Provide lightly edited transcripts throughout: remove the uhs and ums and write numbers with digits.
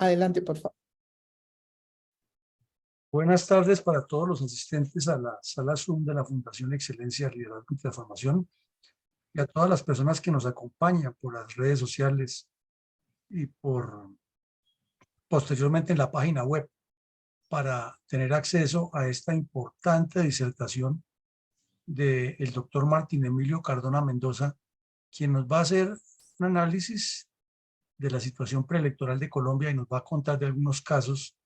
Adelante, por favor. Buenas tardes para todos los asistentes a la sala Zoom de la Fundación Excelencia, Liderazgo y Transformación y a todas las personas que nos acompañan por las redes sociales y posteriormente en la página web para tener acceso a esta importante disertación del doctor Martín Emilio Cardona Mendoza, quien nos va a hacer un análisis de la situación preelectoral de Colombia y nos va a contar de algunos casos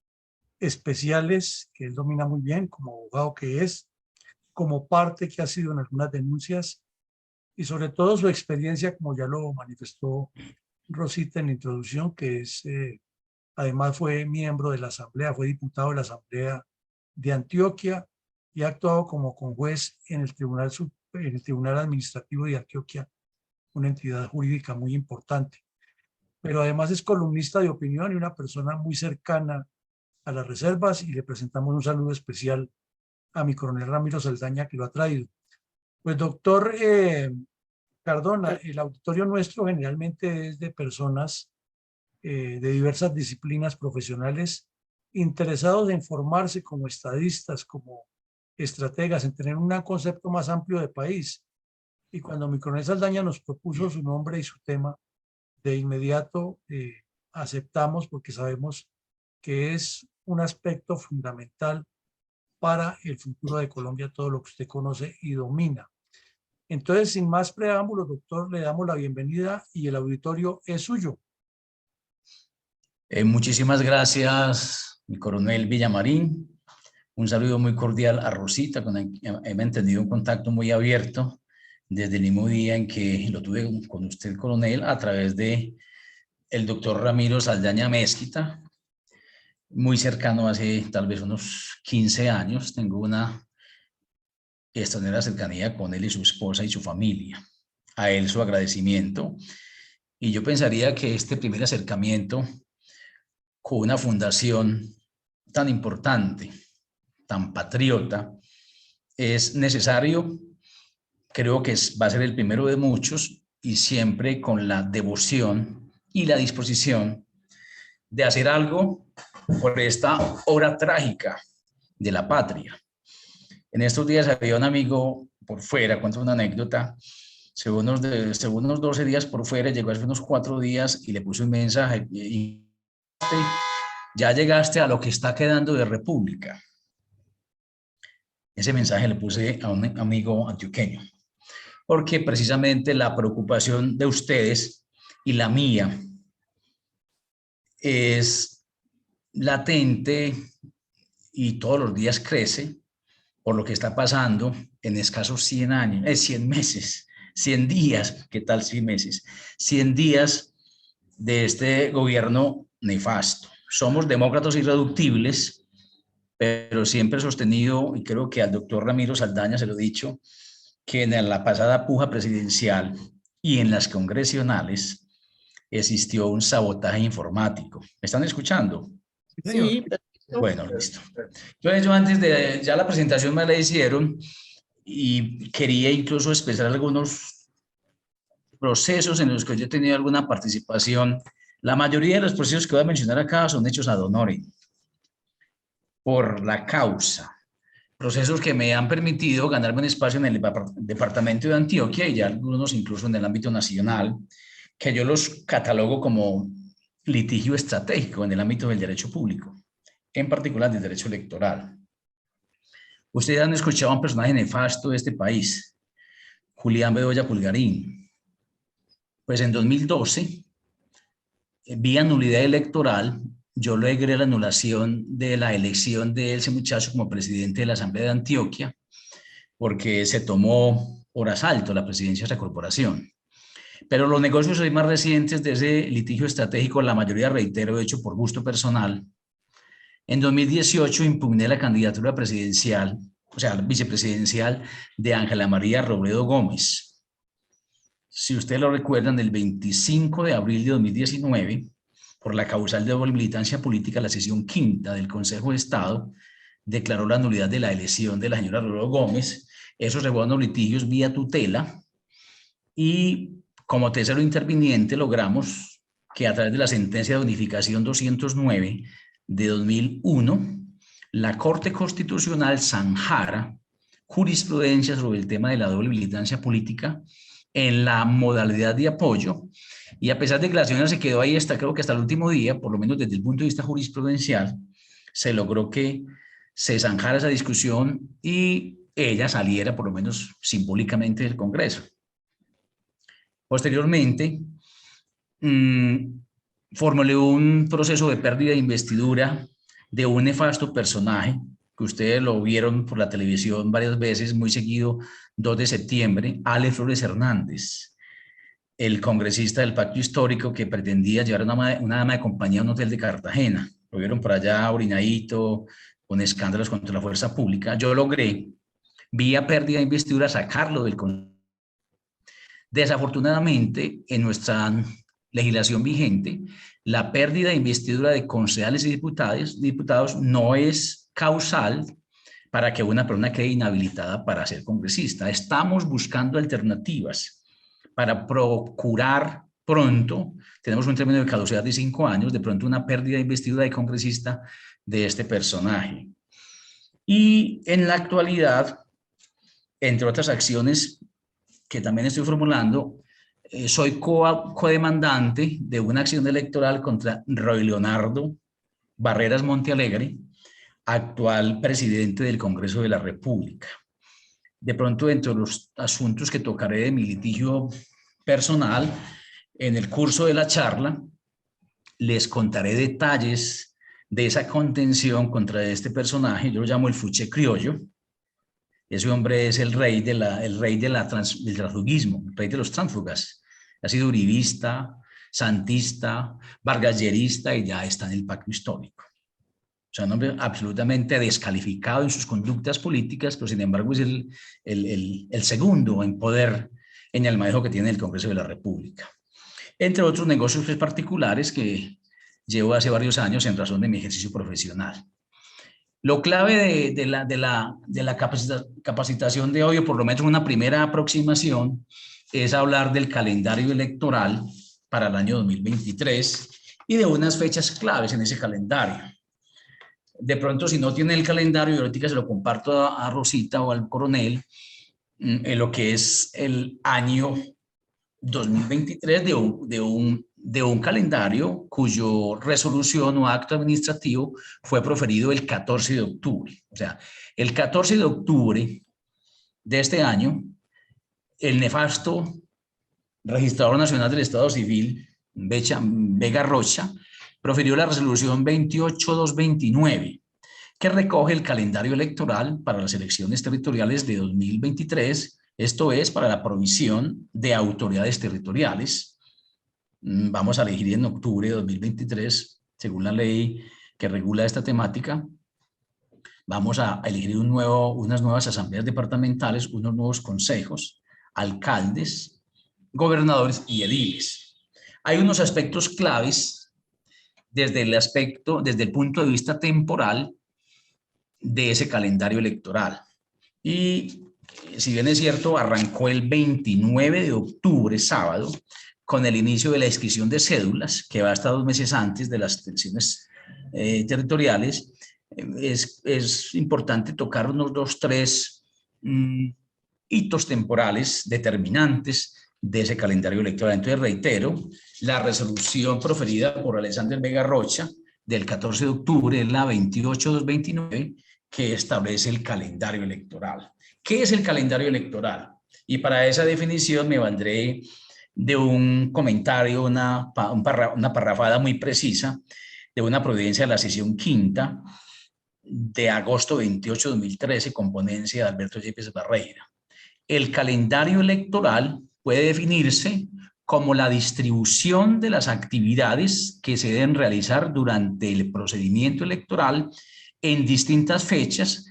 especiales que él domina muy bien como abogado que es, como parte que ha sido en algunas denuncias y sobre todo su experiencia, como ya lo manifestó Rosita en la introducción, que es, además fue miembro de la Asamblea, fue diputado de la Asamblea de Antioquia y ha actuado como conjuez en el Tribunal Administrativo de Antioquia, una entidad jurídica muy importante. Pero además es columnista de opinión y una persona muy cercana a las reservas y le presentamos un saludo especial a mi coronel Ramiro Saldaña que lo ha traído. Pues doctor Cardona, el auditorio nuestro generalmente es de personas de diversas disciplinas profesionales interesados en formarse como estadistas, como estrategas, en tener un concepto más amplio de país. Y cuando mi coronel Saldaña nos propuso su nombre y su tema, de inmediato aceptamos porque sabemos que es un aspecto fundamental para el futuro de Colombia, todo lo que usted conoce y domina. Entonces, sin más preámbulos, doctor, le damos la bienvenida y el auditorio es suyo. Muchísimas gracias, mi coronel Villamarín. Un saludo muy cordial a Rosita, con la que he mantenido un contacto muy abierto desde el mismo día en que lo tuve con usted, coronel, a través de el doctor Ramiro Saldaña Mezquita, muy cercano hace tal vez unos 15 años. Tengo una extraordinaria cercanía con él y su esposa y su familia. A él su agradecimiento. Y yo pensaría que este primer acercamiento con una fundación tan importante, tan patriota, es necesario. Creo que va a ser el primero de muchos y siempre con la devoción y la disposición de hacer algo por esta hora trágica de la patria. En estos días había un amigo por fuera, cuento una anécdota, según unos 12 días por fuera, llegó hace unos 4 días y le puse un mensaje y ya llegaste a lo que está quedando de república. Ese mensaje le puse a un amigo antioqueño, porque precisamente la preocupación de ustedes y la mía es latente y todos los días crece por lo que está pasando en escasos 100 años, 100 meses, 100 días, ¿qué tal 100 meses? 100 días de este gobierno nefasto. Somos demócratas irreductibles, pero siempre he sostenido, y creo que al doctor Ramiro Saldaña se lo he dicho, que en la pasada puja presidencial y en las congresionales existió un sabotaje informático. ¿Me están escuchando? Sí, perfecto. Bueno, listo. Entonces yo antes de, ya la presentación me la hicieron y quería incluso expresar algunos procesos en los que yo he tenido alguna participación. La mayoría de los procesos que voy a mencionar acá son hechos ad honorem, por la causa. Procesos que me han permitido ganarme un espacio en el departamento de Antioquia y ya algunos incluso en el ámbito nacional, que yo los catalogo como litigio estratégico en el ámbito del derecho público, en particular del derecho electoral. Ustedes han escuchado a un personaje nefasto de este país, Julián Bedoya Pulgarín. Pues en 2012, vía nulidad electoral, yo logré la anulación de la elección de ese muchacho como presidente de la Asamblea de Antioquia, porque se tomó por asalto la presidencia de esa corporación. Pero los negocios hoy más recientes de ese litigio estratégico, la mayoría, reitero, hecho por gusto personal. En 2018 impugné la candidatura presidencial, o sea, vicepresidencial de Ángela María Robledo Gómez. Si ustedes lo recuerdan, el 25 de abril de 2019, por la causal de militancia política, la sesión quinta del Consejo de Estado declaró la nulidad de la elección de la señora Robledo Gómez. Esos revocaron litigios vía tutela y como tercero interviniente logramos que a través de la sentencia de unificación 209 de 2001, la Corte Constitucional zanjara jurisprudencia sobre el tema de la doble militancia política en la modalidad de apoyo, y a pesar de que la señora se quedó ahí hasta, creo que hasta el último día, por lo menos desde el punto de vista jurisprudencial, se logró que se zanjara esa discusión y ella saliera, por lo menos simbólicamente, del Congreso. Posteriormente, formuló un proceso de pérdida de investidura de un nefasto personaje, que ustedes lo vieron por la televisión varias veces, muy seguido, 2 de septiembre, Ale Flores Hernández, el congresista del Pacto Histórico que pretendía llevar una dama de compañía a un hotel de Cartagena. Lo vieron por allá orinadito, con escándalos contra la fuerza pública. Yo logré, vía pérdida de investidura, sacarlo del Congreso. Desafortunadamente, en nuestra legislación vigente, la pérdida de investidura de concejales y diputados no es causal para que una persona quede inhabilitada para ser congresista. Estamos buscando alternativas para procurar pronto, tenemos un término de caducidad de 5 años, de pronto una pérdida de investidura de congresista de este personaje. Y en la actualidad, entre otras acciones que también estoy formulando, soy codemandante de una acción electoral contra Roy Leonardo Barreras Montealegre, actual presidente del Congreso de la República. De pronto, dentro de los asuntos que tocaré de mi litigio personal, en el curso de la charla, les contaré detalles de esa contención contra este personaje. Yo lo llamo el fuche criollo. Ese hombre es el rey del transfugismo, el rey de los tránsfugas. Ha sido uribista, santista, vargallerista y ya está en el Pacto Histórico. O sea, un hombre absolutamente descalificado en sus conductas políticas, pero sin embargo es el segundo en poder en el manejo que tiene el Congreso de la República. Entre otros negocios particulares que llevo hace varios años en razón de mi ejercicio profesional. Lo clave de la capacitación de hoy, o por lo menos una primera aproximación, es hablar del calendario electoral para el año 2023 y de unas fechas claves en ese calendario. De pronto, si no tiene el calendario, yo ahorita se lo comparto a Rosita o al coronel, en lo que es el año 2023 de un calendario cuyo resolución o acto administrativo fue proferido el 14 de octubre. O sea, el 14 de octubre de este año, el nefasto registrador nacional del Estado Civil, Vega Rocha, profirió la resolución 28229, que recoge el calendario electoral para las elecciones territoriales de 2023, esto es, para la provisión de autoridades territoriales. Vamos a elegir en octubre de 2023, según la ley que regula esta temática. Vamos a elegir unas nuevas asambleas departamentales, unos nuevos consejos, alcaldes, gobernadores y ediles. Hay unos aspectos claves desde el punto de vista temporal de ese calendario electoral. Y si bien es cierto, arrancó el 29 de octubre, sábado, con el inicio de la inscripción de cédulas, que va hasta 2 meses antes de las elecciones territoriales. Es importante tocar unos 2 o 3 hitos temporales determinantes de ese calendario electoral. Entonces, reitero, la resolución proferida por Alexander Vega Rocha del 14 de octubre es la 28229, que establece el calendario electoral. ¿Qué es el calendario electoral? Y para esa definición me valdré de un comentario, una parrafada muy precisa de una providencia de la sesión quinta de agosto 28 de 2013, con ponencia de Alberto Yepes Barreira. El calendario electoral puede definirse como la distribución de las actividades que se deben realizar durante el procedimiento electoral en distintas fechas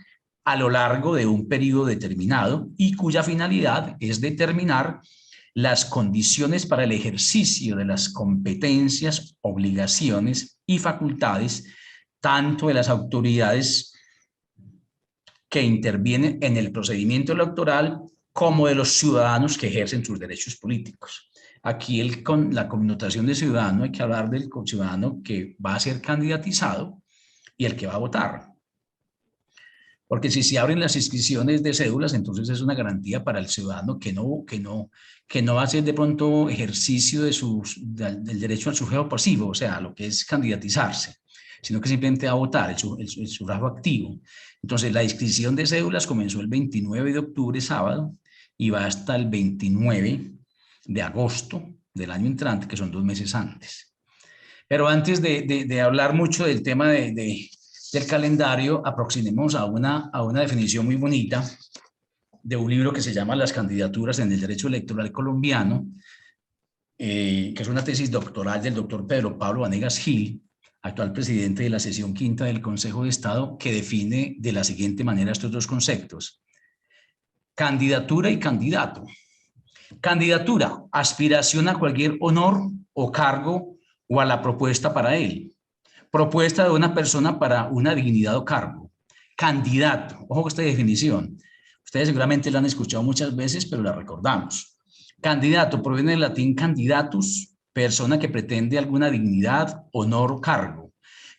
a lo largo de un periodo determinado y cuya finalidad es determinar las condiciones para el ejercicio de las competencias, obligaciones y facultades tanto de las autoridades que intervienen en el procedimiento electoral como de los ciudadanos que ejercen sus derechos políticos. aquí con la connotación de ciudadano hay que hablar del ciudadano que va a ser candidatizado y el que va a votar. Porque si se abren las inscripciones de cédulas, entonces es una garantía para el ciudadano que no va a hacer de pronto ejercicio del derecho al sufragio pasivo, o sea, lo que es candidatizarse, sino que simplemente va a votar el sufragio activo. Entonces, la inscripción de cédulas comenzó el 29 de octubre, sábado, y va hasta el 29 de agosto del año entrante, que son 2 meses antes. Pero antes de hablar mucho del tema del calendario, aproximemos a una definición muy bonita de un libro que se llama Las candidaturas en el derecho electoral colombiano, que es una tesis doctoral del doctor Pedro Pablo Vanegas Gil, actual presidente de la sesión quinta del Consejo de Estado, que define de la siguiente manera estos dos conceptos: candidatura y candidato. Candidatura, aspiración a cualquier honor o cargo o a la propuesta para él. Propuesta de una persona para una dignidad o cargo. Candidato, ojo con esta definición. Ustedes seguramente la han escuchado muchas veces, pero la recordamos. Candidato proviene del latín candidatus, persona que pretende alguna dignidad, honor o cargo.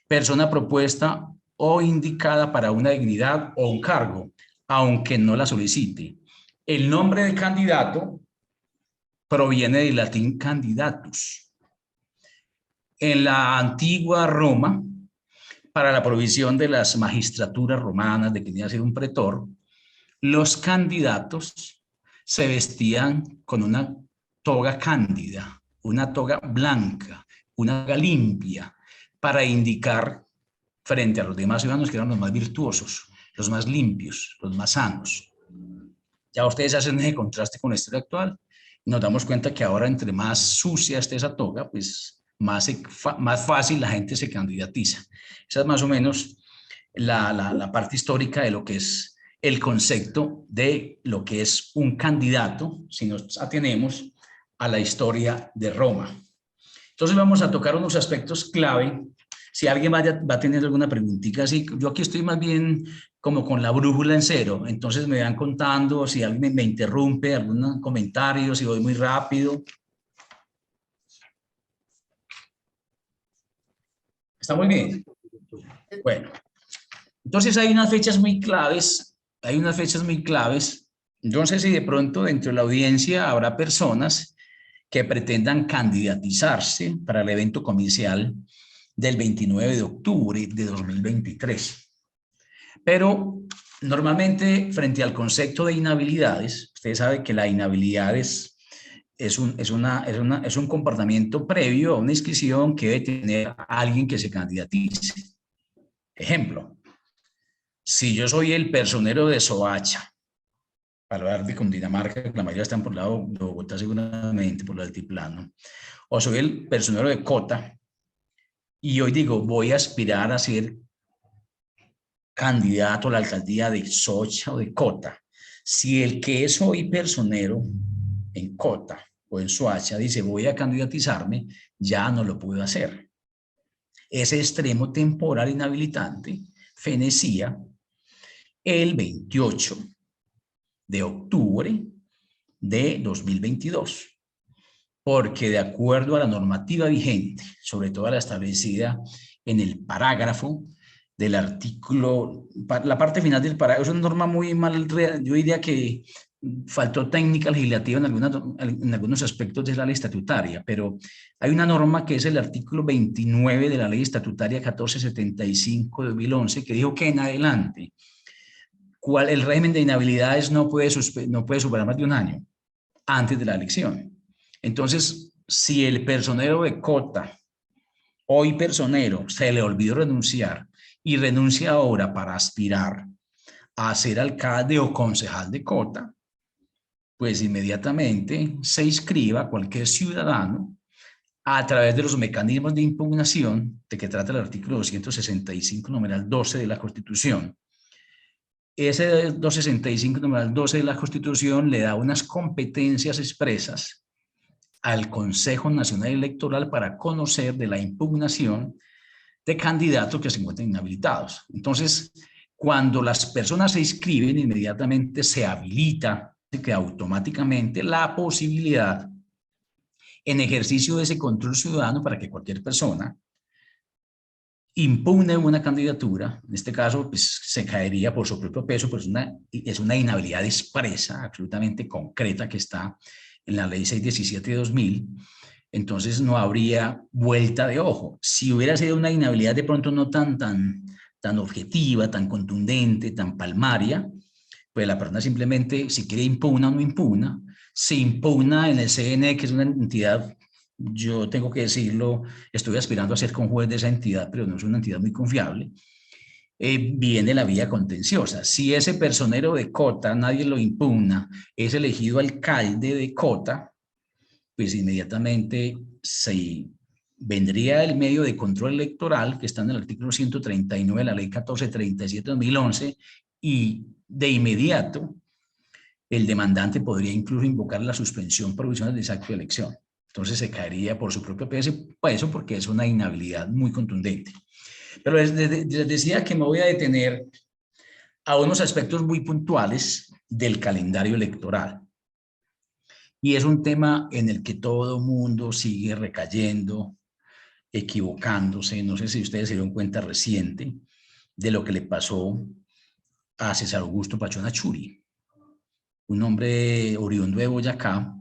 Persona propuesta o indicada para una dignidad o un cargo, aunque no la solicite. El nombre de candidato proviene del latín candidatus. En la antigua Roma, para la provisión de las magistraturas romanas, de que tenía que ser un pretor, los candidatos se vestían con una toga cándida, una toga blanca, una toga limpia, para indicar frente a los demás ciudadanos que eran los más virtuosos, los más limpios, los más sanos. Ya ustedes hacen ese contraste con la historia actual y nos damos cuenta que ahora, entre más sucia esté esa toga, pues más fácil la gente se candidatiza. Esa es más o menos la parte histórica de lo que es el concepto de lo que es un candidato, si nos atenemos a la historia de Roma. Entonces vamos a tocar unos aspectos clave. Si alguien va a tener alguna preguntita, así, yo aquí estoy más bien como con la brújula en cero, entonces me van contando si alguien me interrumpe, algún comentario, si voy muy rápido. ¿Está muy bien? Bueno, entonces hay unas fechas muy claves, Yo no sé si de pronto dentro de la audiencia habrá personas que pretendan candidatizarse para el evento comercial del 29 de octubre de 2023. Pero normalmente frente al concepto de inhabilidades, usted sabe que la inhabilidad es un comportamiento previo a una inscripción que debe tener alguien que se candidatice. Ejemplo, si yo soy el personero de Soacha, para hablar de Cundinamarca, que la mayoría están por el lado de Bogotá seguramente, por el altiplano, o soy el personero de Cota, y hoy digo, voy a aspirar a ser candidato a la alcaldía de Soacha o de Cota. Si el que es hoy personero en Cota o en Soacha dice voy a candidatizarme, ya no lo puedo hacer. Ese extremo temporal inhabilitante fenecía el 28 de octubre de 2022, porque de acuerdo a la normativa vigente, sobre todo la establecida en el parágrafo del artículo, la parte final del parágrafo, es una norma muy mal, yo diría que faltó técnica legislativa en algunos aspectos de la ley estatutaria, pero hay una norma que es el artículo 29 de la ley estatutaria 1475 de 2011, que dijo que en adelante el régimen de inhabilidades no puede superar más de un año antes de la elección. Entonces, si el personero de Cota, hoy personero, se le olvidó renunciar y renuncia ahora para aspirar a ser alcalde o concejal de Cota, pues inmediatamente se inscriba cualquier ciudadano a través de los mecanismos de impugnación de que trata el artículo 265, numeral 12 de la Constitución. Ese 265, numeral 12 de la Constitución le da unas competencias expresas al Consejo Nacional Electoral para conocer de la impugnación de candidatos que se encuentran inhabilitados. Entonces, cuando las personas se inscriben, inmediatamente se habilita que automáticamente la posibilidad en ejercicio de ese control ciudadano para que cualquier persona impugna una candidatura, en este caso pues, se caería por su propio peso, pues es una inhabilidad expresa, absolutamente concreta, que está en la ley 617 de 2000, entonces no habría vuelta de ojo. Si hubiera sido una inhabilidad de pronto no tan objetiva, tan contundente, tan palmaria, pues la persona simplemente, si quiere impugna o no impugna, se impugna en el CNE, que es una entidad, yo tengo que decirlo, estoy aspirando a ser conjuez de esa entidad, pero no es una entidad muy confiable, viene la vía contenciosa. Si ese personero de Cota, nadie lo impugna, es elegido alcalde de Cota, pues inmediatamente se vendría el medio de control electoral que está en el artículo 139 de la ley 1437 de 2011 y de inmediato el demandante podría incluso invocar la suspensión provisional de ese acto de elección. Entonces se caería por su propio peso porque es una inhabilidad muy contundente. Pero les decía que me voy a detener a unos aspectos muy puntuales del calendario electoral. Y es un tema en el que todo mundo sigue recayendo, equivocándose. No sé si ustedes se dieron cuenta reciente de lo que le pasó a César Augusto Pachón Achuri, un hombre oriundo de Boyacá,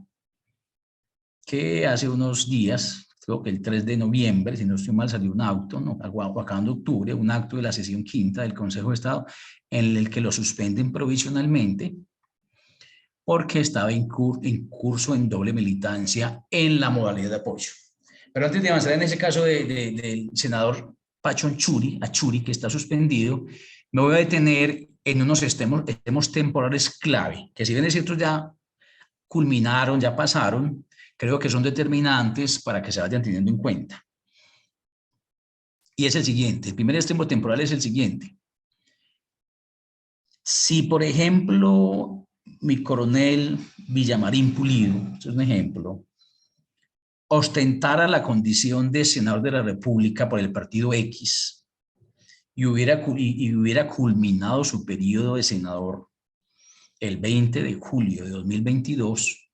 que hace unos días, creo que el 3 de noviembre, si no estoy mal, salió un auto, ¿no? Acabando octubre, un acto de la sesión quinta del Consejo de Estado, en el que lo suspenden provisionalmente porque estaba en curso en doble militancia en la modalidad de apoyo. Pero antes de avanzar en ese caso del senador Pachón Achuri, que está suspendido, me voy a detener en unos extremos temporales clave, que si bien es cierto ya culminaron, ya pasaron, creo que son determinantes para que se vayan teniendo en cuenta. Y es el siguiente, el primer extremo temporal es el siguiente. Si, por ejemplo, mi coronel Villamarín Pulido, es un ejemplo, ostentara la condición de senador de la República por el partido X y hubiera culminado su periodo de senador el 20 de julio de 2022,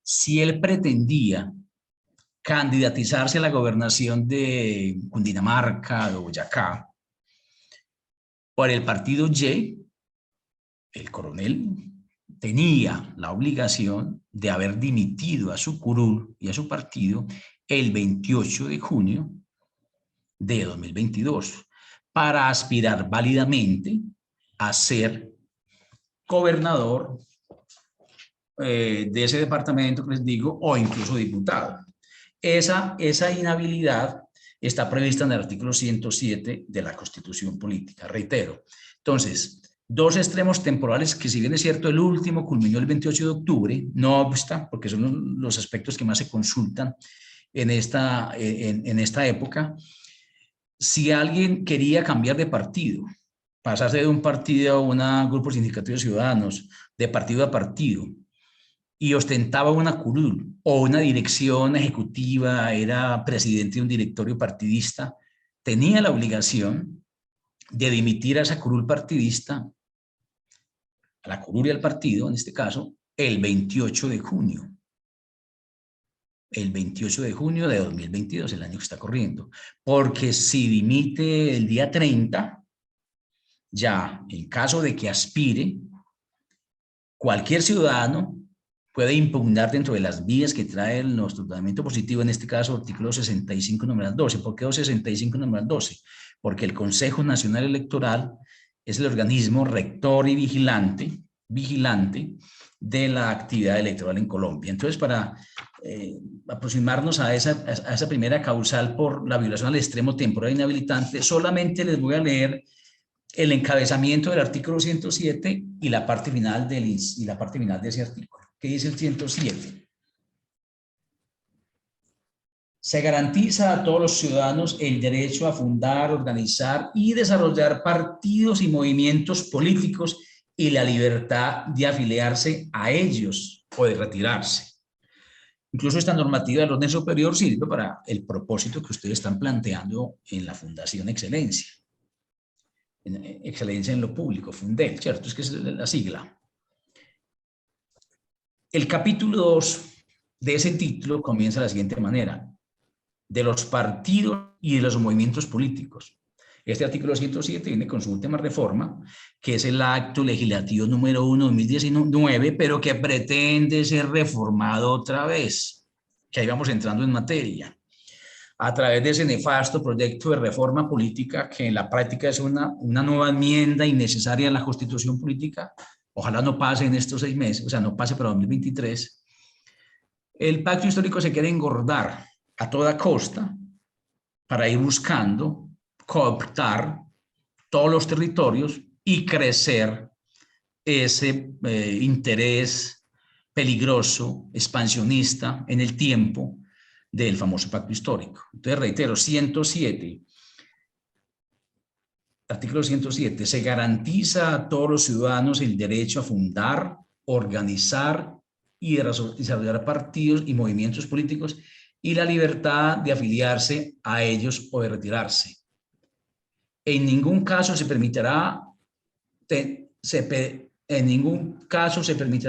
si él pretendía candidatizarse a la gobernación de Cundinamarca, de Boyacá, por el partido Y, el coronel tenía la obligación de haber dimitido a su curul y a su partido el 28 de junio de 2022 para aspirar válidamente a ser gobernador de ese departamento que les digo, o incluso diputado. Esa inhabilidad está prevista en el artículo 107 de la Constitución Política, reitero. Entonces, dos extremos temporales que, si bien es cierto, el último culminó el 28 de octubre, no obsta, porque son los aspectos que más se consultan en esta época. Si alguien quería cambiar de partido, pasarse de un partido a un grupo significativo de ciudadanos, de partido a partido, y ostentaba una curul o una dirección ejecutiva, era presidente de un directorio partidista, tenía la obligación de dimitir a esa curul partidista, a la curul y al partido, en este caso, el 28 de junio. El 28 de junio de 2022, el año que está corriendo. Porque si dimite el día 30, ya en caso de que aspire, cualquier ciudadano puede impugnar dentro de las vías que trae nuestro tratamiento positivo, en este caso, artículo 65, numeral 12. ¿Por qué 65, numeral 12? Porque el Consejo Nacional Electoral es el organismo rector y vigilante de la actividad electoral en Colombia. Entonces, para aproximarnos a esa primera causal por la violación al extremo temporal inhabilitante, solamente les voy a leer el encabezamiento del artículo 107 y la parte final de ese artículo. ¿Qué dice el 107? Se garantiza a todos los ciudadanos el derecho a fundar, organizar y desarrollar partidos y movimientos políticos y la libertad de afiliarse a ellos o de retirarse. Incluso esta normativa del orden superior sirve para el propósito que ustedes están planteando en la Fundación Excelencia. Excelencia en lo público, Fundel, ¿cierto? Es que es la sigla. El capítulo 2 de ese título comienza de la siguiente manera: de los partidos y de los movimientos políticos. Este artículo 107 viene con su última reforma, que es el acto legislativo número 1 de 2019, pero que pretende ser reformado otra vez, que ahí vamos entrando en materia, a través de ese nefasto proyecto de reforma política, que en la práctica es una nueva enmienda innecesaria a la Constitución política. Ojalá no pase en estos 6 meses, o sea, no pase para 2023. El pacto histórico se quiere engordar a toda costa para ir buscando cooptar todos los territorios y crecer ese interés peligroso, expansionista en el tiempo del famoso pacto histórico. Entonces, reitero, 107, artículo 107, se garantiza a todos los ciudadanos el derecho a fundar, organizar y desarrollar partidos y movimientos políticos y la libertad de afiliarse a ellos o de retirarse. En ningún caso se permitirá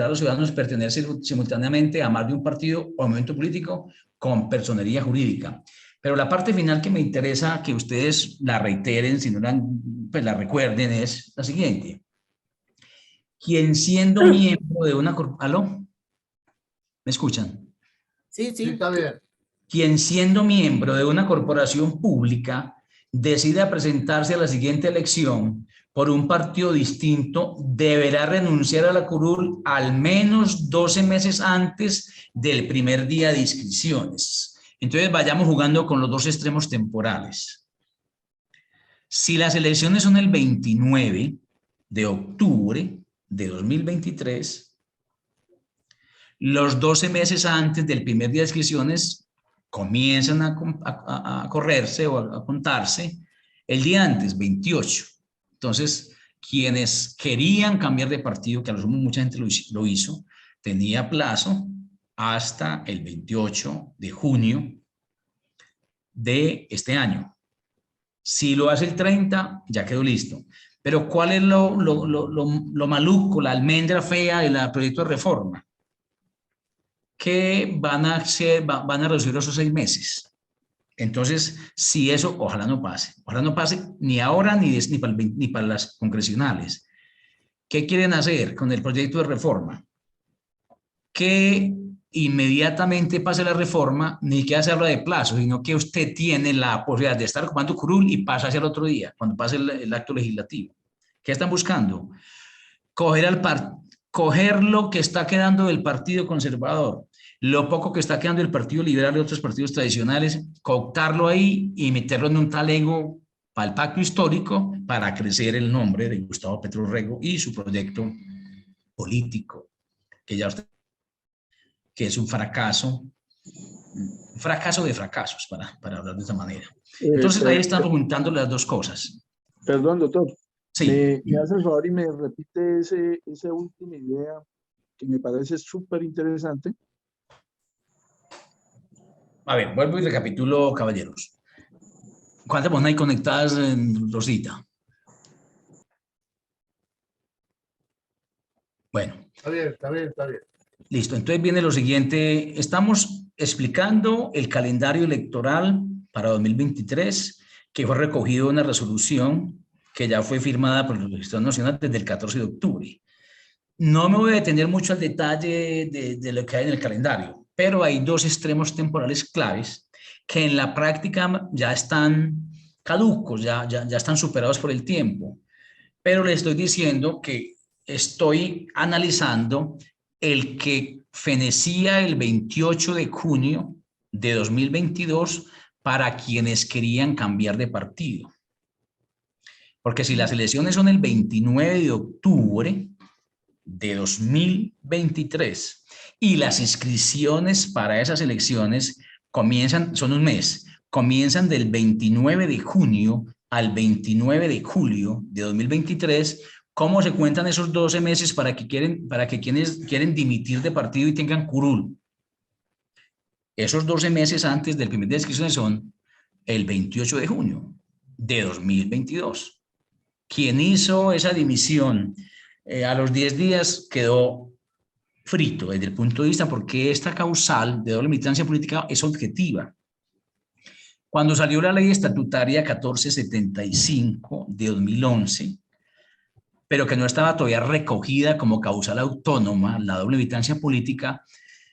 a los ciudadanos pertenecer simultáneamente a más de un partido o movimiento político con personería jurídica. Pero la parte final que me interesa que ustedes la reiteren, si no pues la recuerden, es la siguiente. Quien siendo miembro de una corporación... ¿Aló? ¿Me escuchan? Sí, Sí, está bien. Quien siendo miembro de una corporación pública decida presentarse a la siguiente elección por un partido distinto, deberá renunciar a la curul al menos 12 meses antes del primer día de inscripciones. Entonces vayamos jugando con los dos extremos temporales. Si las elecciones son el 29 de octubre de 2023, los 12 meses antes del primer día de inscripciones comienzan a correrse o a contarse el día antes, 28. Entonces, quienes querían cambiar de partido, que a lo sumo mucha gente lo hizo, tenía plazo hasta el 28 de junio de este año. Si lo hace el 30, ya quedó listo. Pero ¿cuál es lo maluco, la almendra fea del proyecto de reforma? Que van a reducir esos 6 meses. Entonces, si eso, ojalá no pase ni ahora ni para las congresionales. ¿Qué quieren hacer con el proyecto de reforma? Que inmediatamente pase la reforma, ni que hacerlo de plazo, sino que usted tiene la posibilidad de estar ocupando curul y pasa hacia el otro día, cuando pase el acto legislativo. ¿Qué están buscando? Coger lo que está quedando del Partido Conservador, lo poco que está quedando del Partido Liberal y otros partidos tradicionales, cooptarlo ahí y meterlo en un talego para el pacto histórico para crecer el nombre de Gustavo Petro Rego y su proyecto político, que es un fracaso de fracasos, para hablar de esa manera. Entonces ahí están juntando las dos cosas. Perdón, doctor. Sí. ¿Me hace el favor y me repite esa última idea que me parece súper interesante? A ver, vuelvo y recapitulo, caballeros. ¿Cuántas personas hay conectadas en Rosita? Bueno. Está bien, está bien, está bien. Listo, entonces viene lo siguiente. Estamos explicando el calendario electoral para 2023, que fue recogido en una resolución que ya fue firmada por el Registro Nacional desde el 14 de octubre. No me voy a detener mucho al detalle de lo que hay en el calendario, pero hay dos extremos temporales claves que en la práctica ya están caducos, ya están superados por el tiempo. Pero le estoy diciendo que estoy analizando el que fenecía el 28 de junio de 2022 para quienes querían cambiar de partido. Porque si las elecciones son el 29 de octubre de 2023 y las inscripciones para esas elecciones son un mes, comienzan del 29 de junio al 29 de julio de 2023, ¿cómo se cuentan esos 12 meses para que quienes quieren dimitir de partido y tengan curul? Esos 12 meses antes del primer día de inscripciones son el 28 de junio de 2022. Quien hizo esa dimisión a los 10 días quedó frito desde el punto de vista porque esta causal de doble militancia política es objetiva. Cuando salió la ley estatutaria 1475 de 2011, pero que no estaba todavía recogida como causal autónoma, la doble militancia política,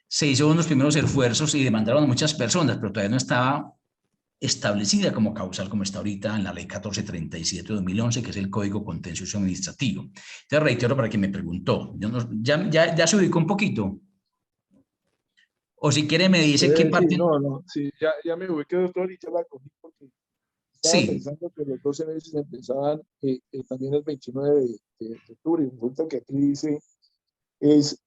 se hizo unos primeros esfuerzos y demandaron a muchas personas, pero todavía no estaba establecida como causal como está ahorita en la ley 1437 de 2011, que es el Código Contencioso Administrativo. Entonces reitero para quien me preguntó, ya se ubicó un poquito. O si quiere me dice qué parte... Sí, no, sí, ya me ubiqué, doctor, y ya la cogí porque estaba Sí, pensando que los 12 meses empezaban también el 29 de octubre, y resulta que aquí dice es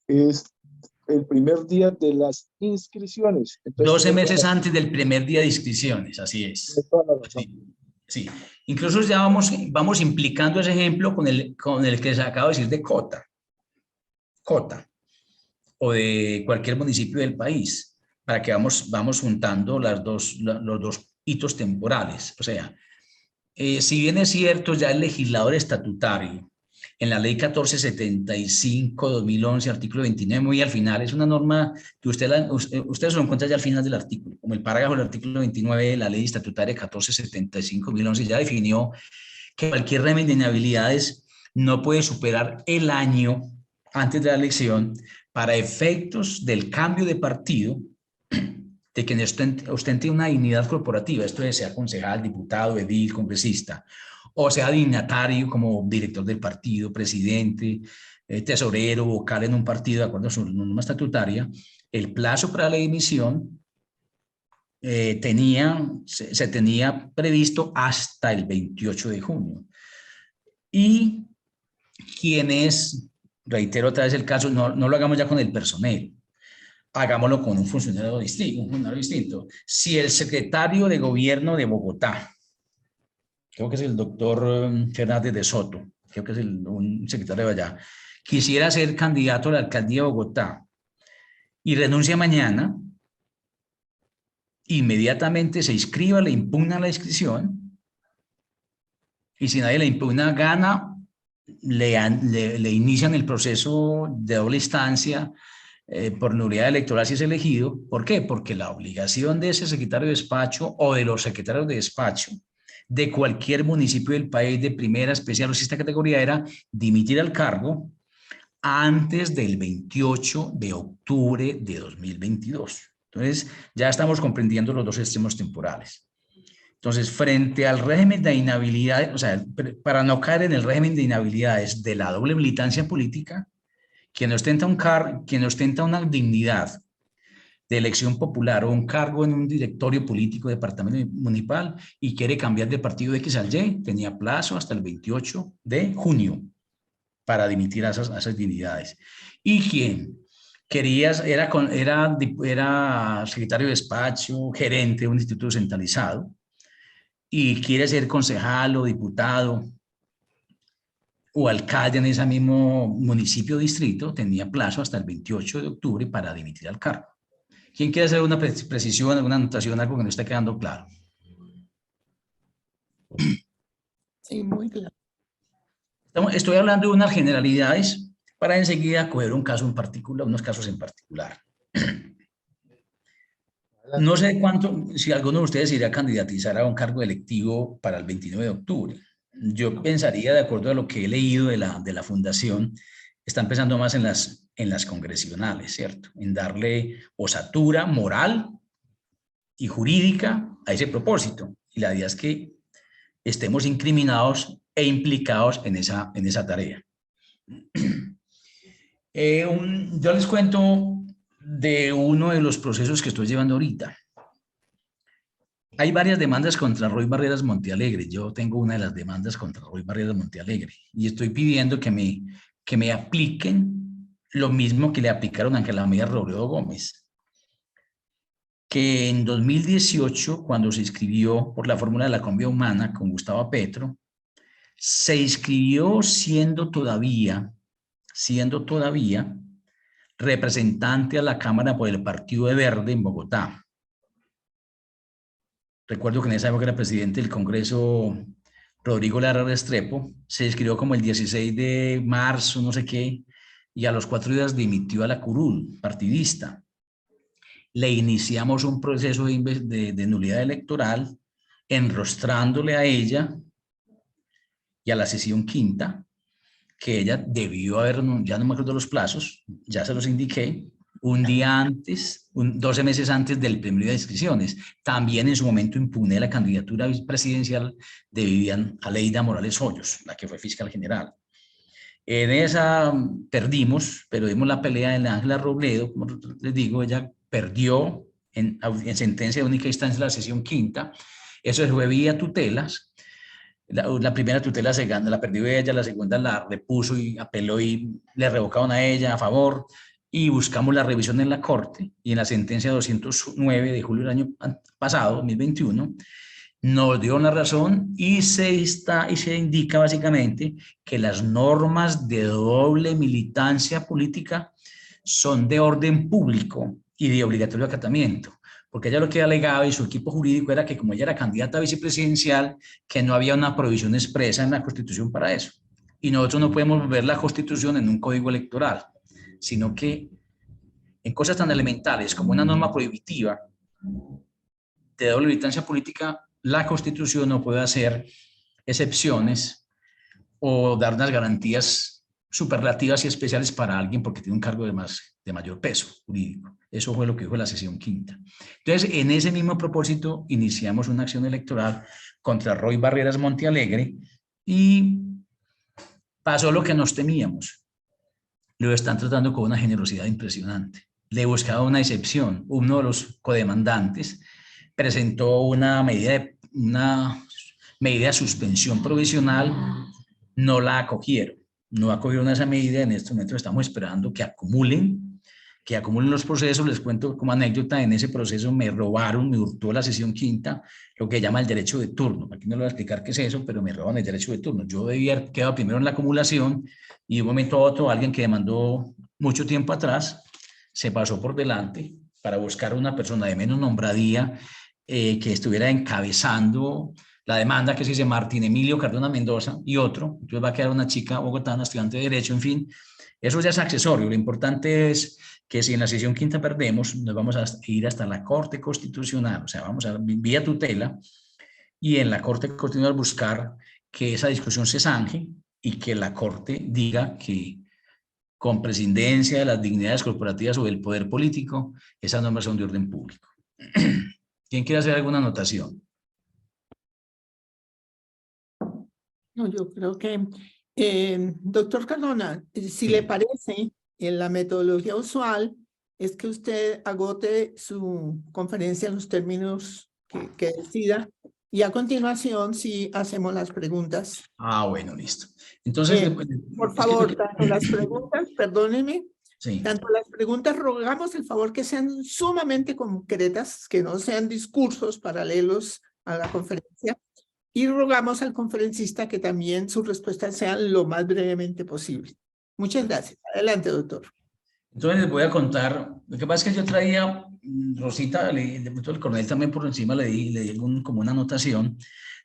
el primer día de las inscripciones. Entonces 12 tiene meses antes del primer día de inscripciones, así es. toda la razón. Sí, sí. Incluso ya vamos implicando ese ejemplo con el que les acabo de decir de Cota, o de cualquier municipio del país, para que vamos juntando los dos hitos temporales. O sea, si bien es cierto, ya el legislador estatutario, en la ley 1475-2011, artículo 29, muy al final, es una norma que ustedes lo encuentran ya al final del artículo, como el parágrafo del artículo 29 de la ley estatutaria 1475-2011 ya definió que cualquier régimen de inhabilidades no puede superar el año antes de la elección para efectos del cambio de partido de quien ostente una dignidad corporativa, esto es, sea concejal, diputado, edil, congresista, o sea dignatario como director del partido, presidente, tesorero, vocal en un partido, de acuerdo a su norma estatutaria, el plazo para la dimisión se tenía previsto hasta el 28 de junio. Y quienes, reitero otra vez el caso, no lo hagamos ya con el personal, hagámoslo con un funcionario distinto. Si el secretario de gobierno de Bogotá, creo que es el doctor Fernández de Soto, creo que es un secretario de allá, quisiera ser candidato a la alcaldía de Bogotá y renuncia mañana, inmediatamente se inscriba, le impugna la inscripción y si nadie le impugna, gana, le inician el proceso de doble instancia por nulidad electoral si es elegido. ¿Por qué? Porque la obligación de ese secretario de despacho o de los secretarios de despacho de cualquier municipio del país de primera, especial o sexta categoría era dimitir al cargo antes del 28 de octubre de 2022. Entonces, ya estamos comprendiendo los dos extremos temporales. Entonces, frente al régimen de inhabilidad, o sea, para no caer en el régimen de inhabilidades de la doble militancia política, quien ostenta una dignidad de elección popular o un cargo en un directorio político, departamento municipal y quiere cambiar de partido de X al Y, tenía plazo hasta el 28 de junio para dimitir a esas dignidades. Y quien era secretario de despacho, gerente de un instituto centralizado y quiere ser concejal o diputado o alcalde en ese mismo municipio o distrito, tenía plazo hasta el 28 de octubre para dimitir al cargo. ¿Quién quiere hacer una precisión, alguna anotación, algo que no esté quedando claro? Sí, muy claro. Estoy hablando de unas generalidades para enseguida coger un caso en particular, unos casos en particular. No sé si alguno de ustedes iría a candidatizar a un cargo electivo para el 29 de octubre. Yo pensaría, de acuerdo a lo que he leído de la fundación, están pensando más en las congresionales, ¿cierto? En darle osatura moral y jurídica a ese propósito. Y la idea es que estemos incriminados e implicados en esa tarea. Yo les cuento de uno de los procesos que estoy llevando ahorita. Hay varias demandas contra Roy Barreras Montealegre. Yo tengo una de las demandas contra Roy Barreras Montealegre y estoy pidiendo que me apliquen lo mismo que le aplicaron a Ángela María Robledo Gómez, que en 2018, cuando se inscribió por la fórmula de la Colombia Humana con Gustavo Petro, se inscribió siendo todavía representante a la Cámara por el Partido de Verde en Bogotá. Recuerdo que en esa época era presidente del Congreso Rodrigo Lara Restrepo, se inscribió como el 16 de marzo, no sé qué, y a los 4 días dimitió a la curul partidista. Le iniciamos un proceso de nulidad electoral, enrostrándole a ella y a la sesión quinta, que ella debió haber, ya no me acuerdo los plazos, ya se los indiqué, un día antes, 12 meses antes del primer día de inscripciones. También en su momento impugné la candidatura presidencial de Vivian Aleida Morales Hoyos, la que fue fiscal general. En esa perdimos, pero dimos la pelea de Ángela Robledo, como les digo, ella perdió en sentencia de única instancia la sesión quinta. Eso fue vía tutelas. La primera tutela se ganó, la perdió ella, la segunda la repuso y apeló y le revocaron a ella a favor, y buscamos la revisión en la Corte, y en la sentencia 209 de julio del año pasado, 2021, nos dio una razón y se indica básicamente que las normas de doble militancia política son de orden público y de obligatorio acatamiento, porque ella lo que alegaba y su equipo jurídico era que como ella era candidata a vicepresidencial, que no había una provisión expresa en la Constitución para eso. Y nosotros no podemos ver la Constitución en un código electoral, sino que en cosas tan elementales como una norma prohibitiva de doble militancia política, la Constitución no puede hacer excepciones o dar unas garantías superlativas y especiales para alguien porque tiene un cargo de mayor peso jurídico. Eso fue lo que dijo la sesión quinta. Entonces, en ese mismo propósito, iniciamos una acción electoral contra Roy Barreras Montealegre y pasó lo que nos temíamos. Lo están tratando con una generosidad impresionante. Le buscaba una excepción. Uno de los codemandantes presentó una medida de suspensión provisional, no la acogieron. No acogieron esa medida. En este momento estamos esperando que acumulen los procesos. Les cuento como anécdota, en ese proceso me hurtó la sesión quinta, lo que llama el derecho de turno. Aquí no le voy a explicar qué es eso, pero me roban el derecho de turno. Yo debía haber quedado primero en la acumulación y de un momento a otro alguien que demandó mucho tiempo atrás se pasó por delante para buscar una persona de menos nombradía que estuviera encabezando la demanda, que se dice Martín Emilio Cardona Mendoza, y otro. Entonces va a quedar una chica bogotana, estudiante de Derecho, en fin. Eso ya es accesorio. Lo importante es que si en la sesión quinta perdemos, nos vamos a ir hasta la Corte Constitucional, o sea, vamos a vía tutela, y en la Corte Constitucional buscar que esa discusión se zanje y que la Corte diga que con prescindencia de las dignidades corporativas o del poder político, esas normas son de orden público. ¿Quién quiere hacer alguna anotación? No, yo creo que, doctor Cardona, si le parece, en la metodología usual es que usted agote su conferencia en los términos que decida, y a continuación sí hacemos las preguntas. Ah, bueno, listo. Entonces, por favor, tanto las preguntas, perdónenme, sí. Tanto las preguntas rogamos el favor que sean sumamente concretas, que no sean discursos paralelos a la conferencia, y rogamos al conferencista que también sus respuestas sean lo más brevemente posible. Muchas gracias. Adelante, doctor. Entonces les voy a contar. Lo que pasa es que yo traía, Rosita, de pronto el coronel también por encima le di como una anotación,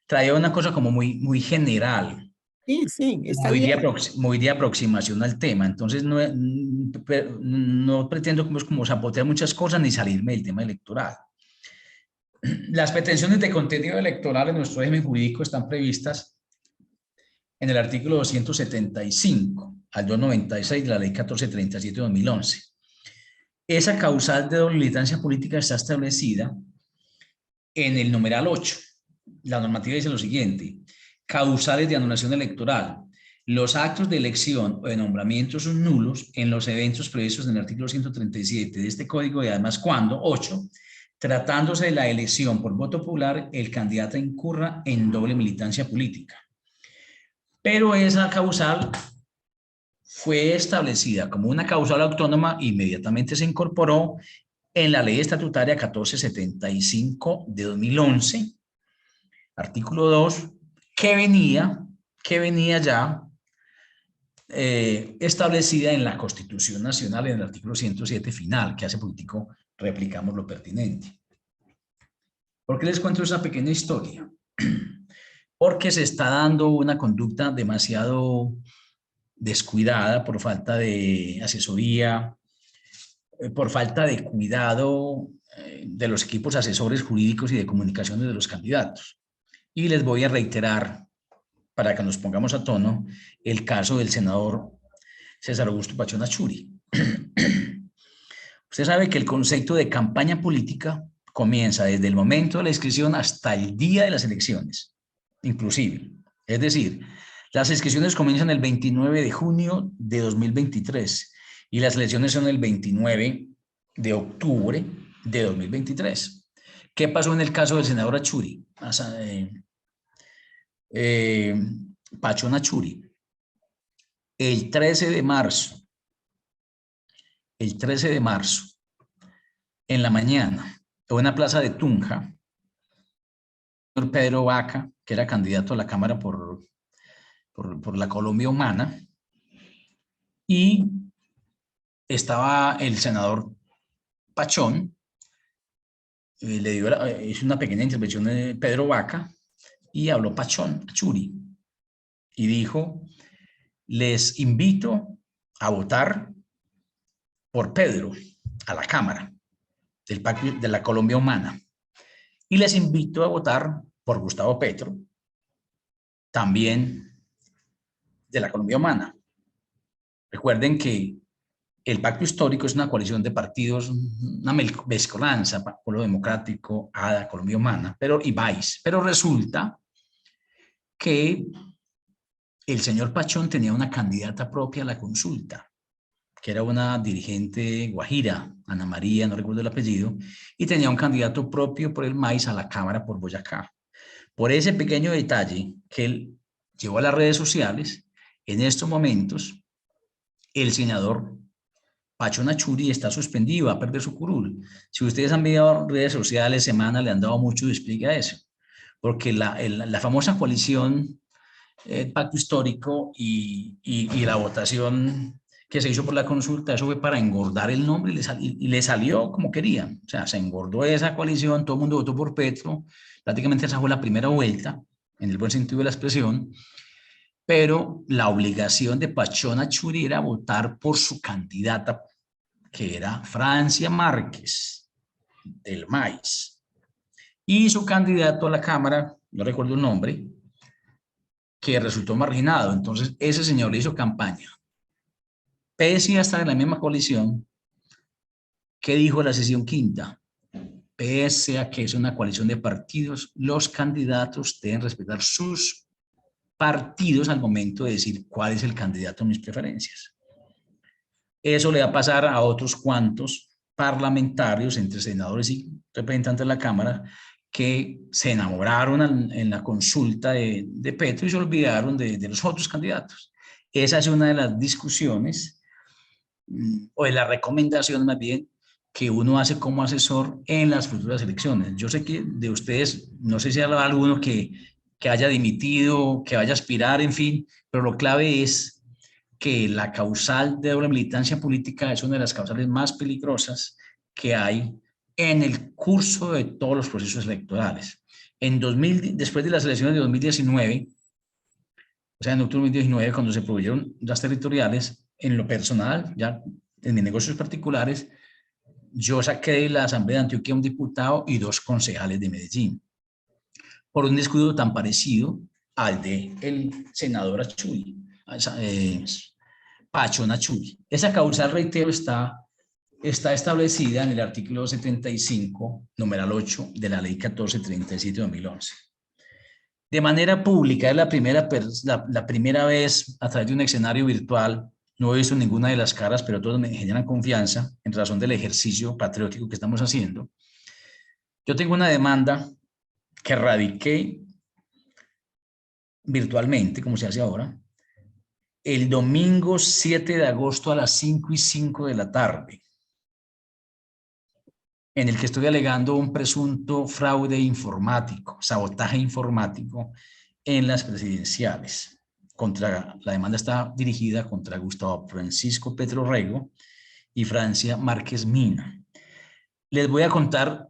traía una cosa como muy general. Sí, sí, está bien. Muy de aproximación al tema. Entonces no pretendo como sabotear muchas cosas ni salirme del tema electoral. Las pretensiones de contenido electoral en nuestro régimen jurídico están previstas en el artículo 275 al 296 de la ley 1437 de 2011. Esa causal de doble militancia política está establecida en el numeral 8. La normativa dice lo siguiente: causales de anulación electoral. Los actos de elección o de nombramiento son nulos en los eventos previstos en el artículo 137 de este código, y además cuando, 8, tratándose de la elección por voto popular, el candidato incurra en doble militancia política. Pero esa causal fue establecida como una causal autónoma, inmediatamente se incorporó en la ley estatutaria 1475 de 2011, artículo 2, que venía ya establecida en la Constitución Nacional en el artículo 107 final, que hace poquitico replicamos lo pertinente. ¿Por qué les cuento esa pequeña historia? Porque se está dando una conducta demasiado descuidada, por falta de asesoría, por falta de cuidado de los equipos asesores jurídicos y de comunicaciones de los candidatos. Y les voy a reiterar, para que nos pongamos a tono, el caso del senador César Augusto Pachón Achuri. Usted sabe que el concepto de campaña política comienza desde el momento de la inscripción hasta el día de las elecciones, inclusive. Es decir, las inscripciones comienzan el 29 de junio de 2023 y las elecciones son el 29 de octubre de 2023. ¿Qué pasó en el caso del senador Achuri? Pachón Achuri. El 13 de marzo, en la mañana, en una plaza de Tunja, Pedro Vaca, que era candidato a la Cámara por la Colombia Humana, y estaba el senador Pachón, hizo una pequeña intervención de Pedro Vaca, y habló Pachón Achuri, y dijo: les invito a votar por Pedro a la Cámara del Pacto de la Colombia Humana, y les invito a votar por Gustavo Petro, también de la Colombia Humana. Recuerden que el pacto histórico es una coalición de partidos, una mezcolanza, Polo Democrático, ADA, Colombia Humana, y VAIS. Pero resulta que el señor Pachón tenía una candidata propia a la consulta, que era una dirigente guajira, Ana María, no recuerdo el apellido, y tenía un candidato propio por el MAIS a la Cámara por Boyacá. Por ese pequeño detalle que él llevó a las redes sociales, en estos momentos, el senador Pachón Achuri está suspendido, va a perder su curul. Si ustedes han visto redes sociales, semana le han dado mucho despliegue a eso, porque la famosa coalición, pacto histórico y la votación que se hizo por la consulta, eso fue para engordar el nombre y le salió como querían. O sea, se engordó esa coalición, todo el mundo votó por Petro, prácticamente esa fue la primera vuelta, en el buen sentido de la expresión, pero la obligación de Pachón Achuri era votar por su candidata, que era Francia Márquez, del MAIS, y su candidato a la Cámara, no recuerdo el nombre, que resultó marginado. Entonces, ese señor le hizo campaña. Pese a estar en la misma coalición, ¿qué dijo la sesión quinta? Pese a que es una coalición de partidos, los candidatos deben respetar sus partidos al momento de decir cuál es el candidato en mis preferencias. Eso le va a pasar a otros cuantos parlamentarios, entre senadores y representantes de la Cámara, que se enamoraron en la consulta de Petro y se olvidaron de los otros candidatos. Esa es una de las discusiones, o de la recomendación más bien, que uno hace como asesor en las futuras elecciones. Yo sé que de ustedes, no sé si hay alguno que haya dimitido, que vaya a aspirar, en fin, pero lo clave es que la causal de doble militancia política es una de las causales más peligrosas que hay en el curso de todos los procesos electorales. Después de las elecciones de 2019, o sea, en octubre de 2019, cuando se prohibieron las territoriales, en lo personal, ya en mis negocios particulares, yo saqué de la Asamblea de Antioquia un diputado y 2 concejales de Medellín, por un descuido tan parecido al del senador Achuri, Pachón Achuri. Esa causal, reitero, está establecida en el artículo 75, numeral 8 de la Ley 1437 de 2011. De manera pública, es la primera vez a través de un escenario virtual. No he visto ninguna de las caras, pero todos me generan confianza en razón del ejercicio patriótico que estamos haciendo. Yo tengo una demanda que radiqué virtualmente, como se hace ahora, el domingo 7 de agosto a las 5:05 de la tarde, en el que estoy alegando un presunto fraude informático, sabotaje informático en las presidenciales. La demanda está dirigida contra Gustavo Francisco Petro Rego y Francia Márquez Mina. Les voy a contar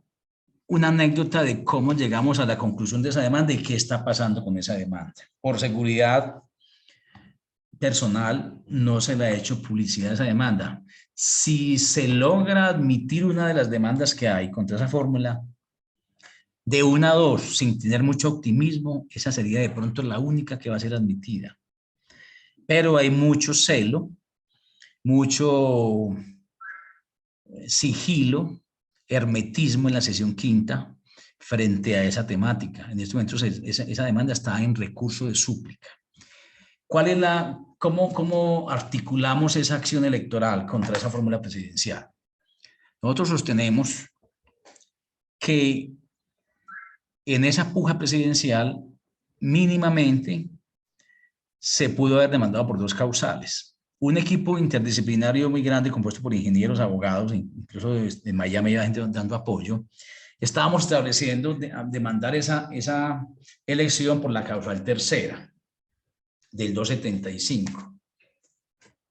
una anécdota de cómo llegamos a la conclusión de esa demanda y qué está pasando con esa demanda. Por seguridad, personal no se le ha hecho publicidad a esa demanda. Si se logra admitir una de las demandas que hay contra esa fórmula, de 1 a 2, sin tener mucho optimismo, esa sería de pronto la única que va a ser admitida. Pero hay mucho celo, mucho sigilo, hermetismo en la sesión quinta frente a esa temática. En este momento esa demanda está en recurso de súplica. ¿Cuál es cómo articulamos esa acción electoral contra esa fórmula presidencial? Nosotros sostenemos que en esa puja presidencial mínimamente se pudo haber demandado por 2 causales. Un equipo interdisciplinario muy grande compuesto por ingenieros, abogados, incluso de Miami había gente dando apoyo. Estábamos estableciendo demandar esa elección por la causal tercera del 275.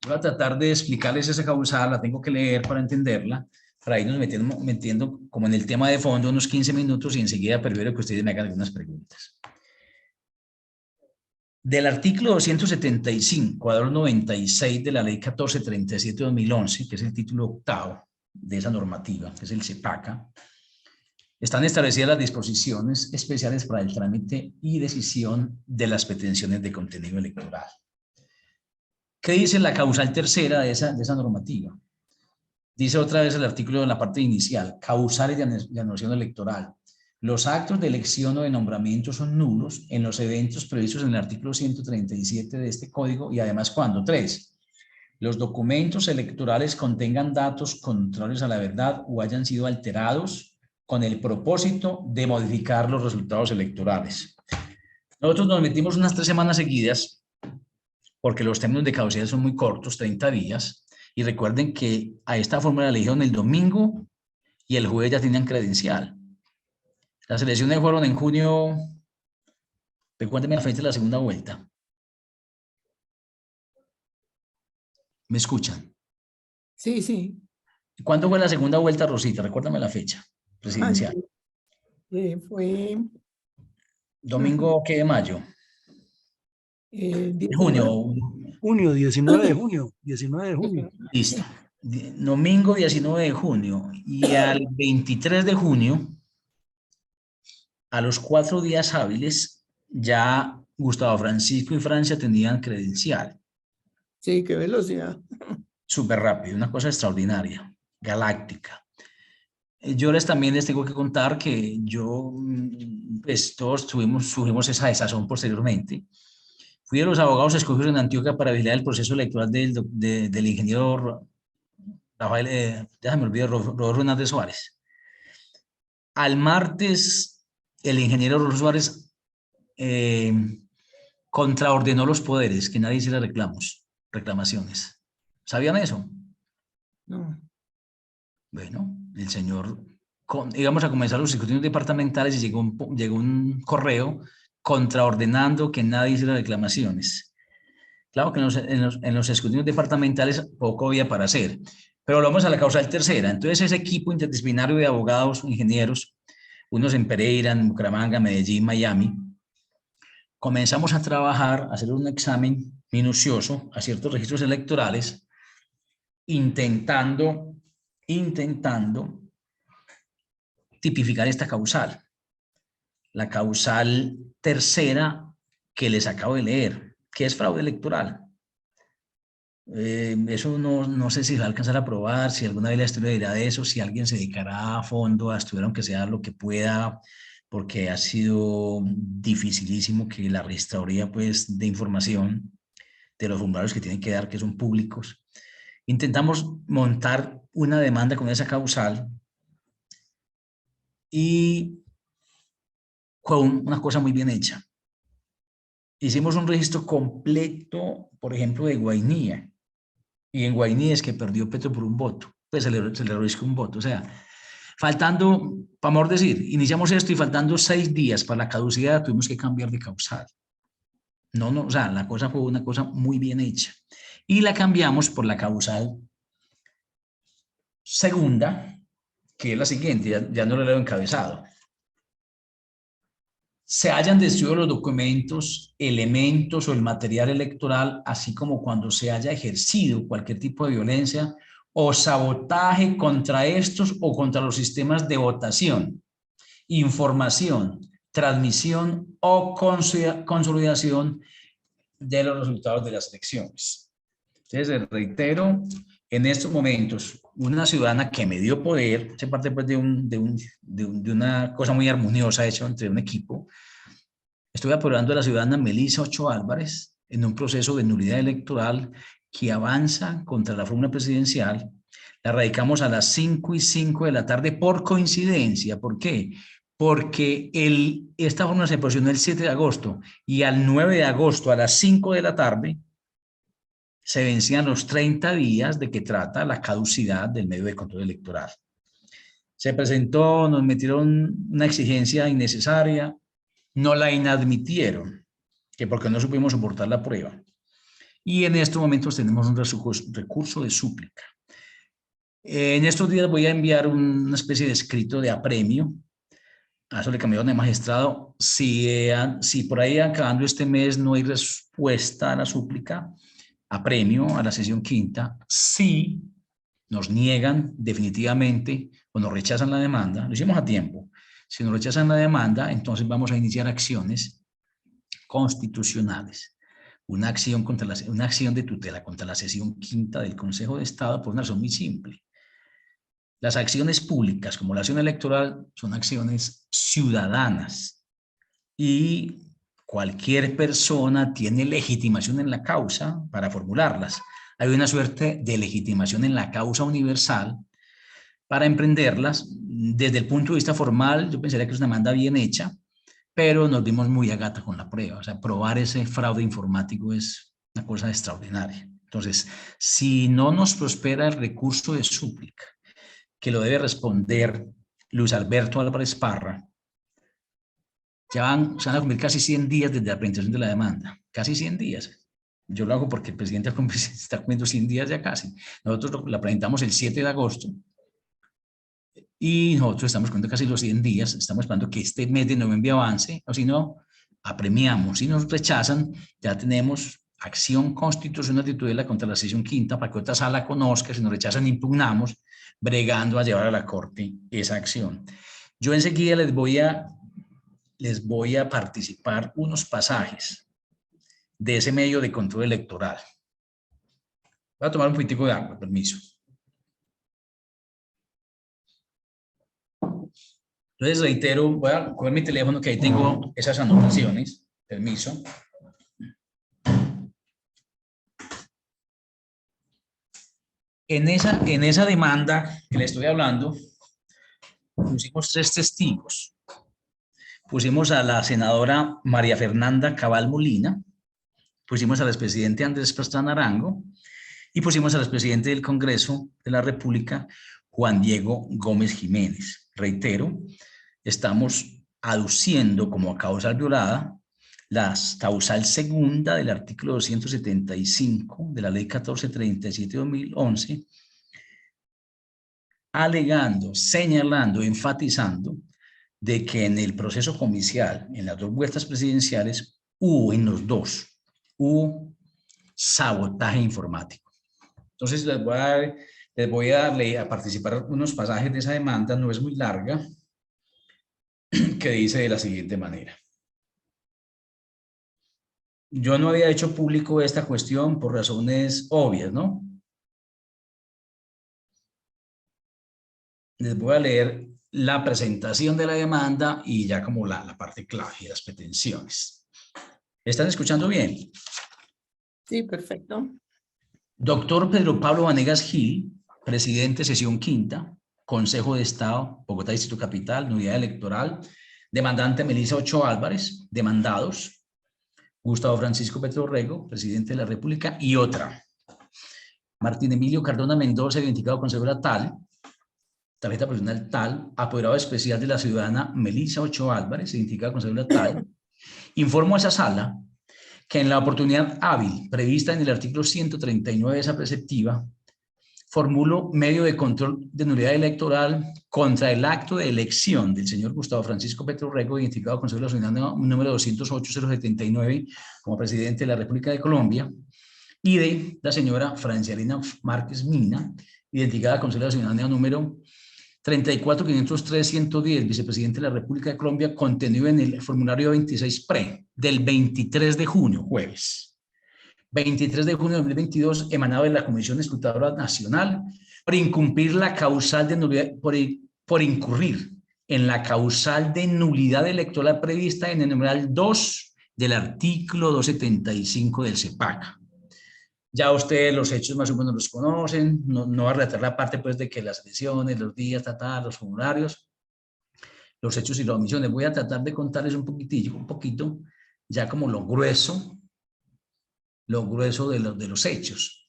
Voy a tratar de explicarles esa causal, la tengo que leer para entenderla, para irnos metiendo como en el tema de fondo unos 15 minutos y enseguida prefiero que ustedes me hagan algunas preguntas. Del artículo 275 a 296 de la ley 1437 de 2011, que es el título octavo de esa normativa, que es el CEPACA, están establecidas las disposiciones especiales para el trámite y decisión de las pretensiones de contenido electoral. ¿Qué dice la causal tercera de esa normativa? Dice otra vez el artículo en la parte inicial, causales de anulación electoral. Los actos de elección o de nombramiento son nulos en los eventos previstos en el artículo 137 de este código y además cuando 3. Los documentos electorales contengan datos contrarios a la verdad o hayan sido alterados con el propósito de modificar los resultados electorales. Nosotros nos metimos unas 3 semanas seguidas porque los términos de caducidad son muy cortos, 30 días, y recuerden que a esta fórmula la eligieron el domingo y el jueves ya tenían credencial. Las elecciones fueron en junio, recuérdenme la fecha de la segunda vuelta. ¿Me escuchan? Sí, sí. ¿Cuándo fue la segunda vuelta, Rosita? Recuérdame la fecha presidencial. Fue ¿Domingo qué de mayo? De junio. Junio, 19 de junio. 19 de junio. Listo. Domingo 19 de junio. Y al 23 de junio, a los 4 días hábiles, ya Gustavo Francisco y Francia tenían credencial. Sí, qué velocidad. Súper rápido, una cosa extraordinaria, galáctica. Yo también les tengo que contar que pues todos sufrimos esa desazón posteriormente. Fui de los abogados escogidos en Antioquia para vigilar el proceso electoral del ingeniero Rafael, ya se me olvidó, Rodolfo Hernández Suárez. Al martes, el ingeniero Rodolfo Suárez contraordenó los poderes, que nadie hiciera reclamaciones. ¿Sabían eso? No. Bueno, el señor, íbamos a comenzar los escrutinios departamentales y llegó un correo contraordenando que nadie hiciera reclamaciones. Claro que en los escrutinios departamentales poco había para hacer, pero vamos a la causal tercera. Entonces ese equipo interdisciplinario de abogados, ingenieros, unos en Pereira, en Bucaramanga, Medellín, Miami, comenzamos a trabajar, a hacer un examen minucioso a ciertos registros electorales, intentando tipificar esta causal. La causal tercera que les acabo de leer, que es fraude electoral. Eso no sé si va a alcanzar a probar, si alguna vez la historia dirá de eso, si alguien se dedicará a fondo a estudiar aunque sea lo que pueda, porque ha sido dificilísimo que la registraduría pues, de información de los formularios que tienen que dar, que son públicos. Intentamos montar una demanda con esa causal y fue una cosa muy bien hecha. Hicimos un registro completo, por ejemplo, de Guainía. Y en Guainía es que perdió Petro por un voto. Pues se le reviscó un voto. O sea, faltando, para amor decir, iniciamos esto y faltando 6 días para la caducidad, tuvimos que cambiar de causal. O sea, la cosa fue una cosa muy bien hecha. Y la cambiamos por la causal segunda, que es la siguiente, ya no lo leo encabezado. se hayan destruido los documentos, elementos o el material electoral, así como cuando se haya ejercido cualquier tipo de violencia o sabotaje contra estos o contra los sistemas de votación, información, transmisión o consolidación de los resultados de las elecciones. Entonces, reitero, en estos momentos, una ciudadana que me dio poder, hace parte pues, de una cosa muy armoniosa hecha entre un equipo. Estoy apoderando a la ciudadana Melissa Ochoa Álvarez en un proceso de nulidad electoral que avanza contra la fórmula presidencial. La radicamos a las 5:05 de la tarde por coincidencia. ¿Por qué? Porque esta fórmula se posicionó el 7 de agosto y al 9 de agosto a las 5 de la tarde se vencían los 30 días de que trata la caducidad del medio de control electoral. Se presentó, nos metieron una exigencia innecesaria, no la inadmitieron, que porque no supimos soportar la prueba. Y en estos momentos tenemos un recurso de súplica. En estos días voy a enviar una especie de escrito de apremio. A eso le cambiaron de magistrado. Si por ahí acabando este mes no hay respuesta a la súplica, apremio a la sesión quinta, si nos niegan definitivamente o nos rechazan la demanda, lo hicimos a tiempo. Si nos rechazan la demanda, entonces vamos a iniciar acciones constitucionales. Una acción de tutela contra la sesión quinta del Consejo de Estado por una razón muy simple. Las acciones públicas, como la acción electoral, son acciones ciudadanas y cualquier persona tiene legitimación en la causa para formularlas. Hay una suerte de legitimación en la causa universal para emprenderlas. Desde el punto de vista formal, yo pensaría que es una demanda bien hecha, pero nos dimos muy a gata con la prueba. O sea, probar ese fraude informático es una cosa extraordinaria. Entonces, si no nos prospera el recurso de súplica, que lo debe responder Luis Alberto Álvarez Parra, se van a cumplir casi 100 días desde la presentación de la demanda. Casi 100 días. Yo lo hago porque el presidente está cumpliendo 100 días ya casi. Nosotros la presentamos el 7 de agosto y nosotros estamos cumpliendo casi los 100 días. Estamos esperando que este mes de noviembre avance, o si no, apremiamos. Si nos rechazan, ya tenemos acción constitucional de tutela contra la sesión quinta para que otra sala conozca. Si nos rechazan, impugnamos, bregando a llevar a la Corte esa acción. Yo enseguida les voy a participar unos pasajes de ese medio de control electoral. Voy a tomar un poquitico de agua, permiso. Entonces, reitero, voy a coger mi teléfono, que ahí tengo esas anotaciones. Permiso. En esa demanda que le estoy hablando, pusimos 3 testigos. Pusimos a la senadora María Fernanda Cabal Molina, pusimos al expresidente Andrés Pastrana Arango y pusimos al expresidente del Congreso de la República, Juan Diego Gómez Jiménez. Reitero, estamos aduciendo como causal violada la causal segunda del artículo 275 de la Ley 1437-2011, alegando, señalando, enfatizando de que en el proceso comicial, en las 2 vueltas presidenciales, hubo sabotaje informático. Entonces les voy a darle a participar unos pasajes de esa demanda, no es muy larga, que dice de la siguiente manera. Yo no había hecho público esta cuestión por razones obvias, ¿no? Les voy a leer la presentación de la demanda y ya como la parte clave de las pretensiones. ¿Están escuchando bien? Sí, perfecto. Doctor Pedro Pablo Vanegas Gil, presidente, sesión quinta, Consejo de Estado, Bogotá, Distrito Capital, Unidad Electoral, demandante Melissa Ochoa Álvarez, demandados, Gustavo Francisco Petro Rego, presidente de la República, y otra, Martín Emilio Cardona Mendoza, identificado con cédula tal, tarjeta personal tal, apoderado especial de la ciudadana Melissa Ochoa Álvarez, identificada con cédula tal. Informo a esa sala que en la oportunidad hábil prevista en el artículo 139 de esa preceptiva, formulo medio de control de nulidad electoral contra el acto de elección del señor Gustavo Francisco Petro Rego, identificado con cédula nacional número 208-079 como presidente de la República de Colombia, y de la señora Francialina Márquez Mina, identificada con cédula nacional número 34.503.110, vicepresidente de la República de Colombia, contenido en el formulario 26 PRE del 23 de junio, jueves. 23 de junio de 2022, emanado de la Comisión Escrutadora Nacional, por incumplir la causal de nulidad, por incurrir en la causal de nulidad electoral prevista en el numeral 2 del artículo 275 del CEPAC. Ya ustedes los hechos más o menos los conocen, no va a relatar la parte pues de que las elecciones, los días, los formularios, los hechos y las omisiones. Voy a tratar de contarles un poquito, ya como lo grueso de los hechos.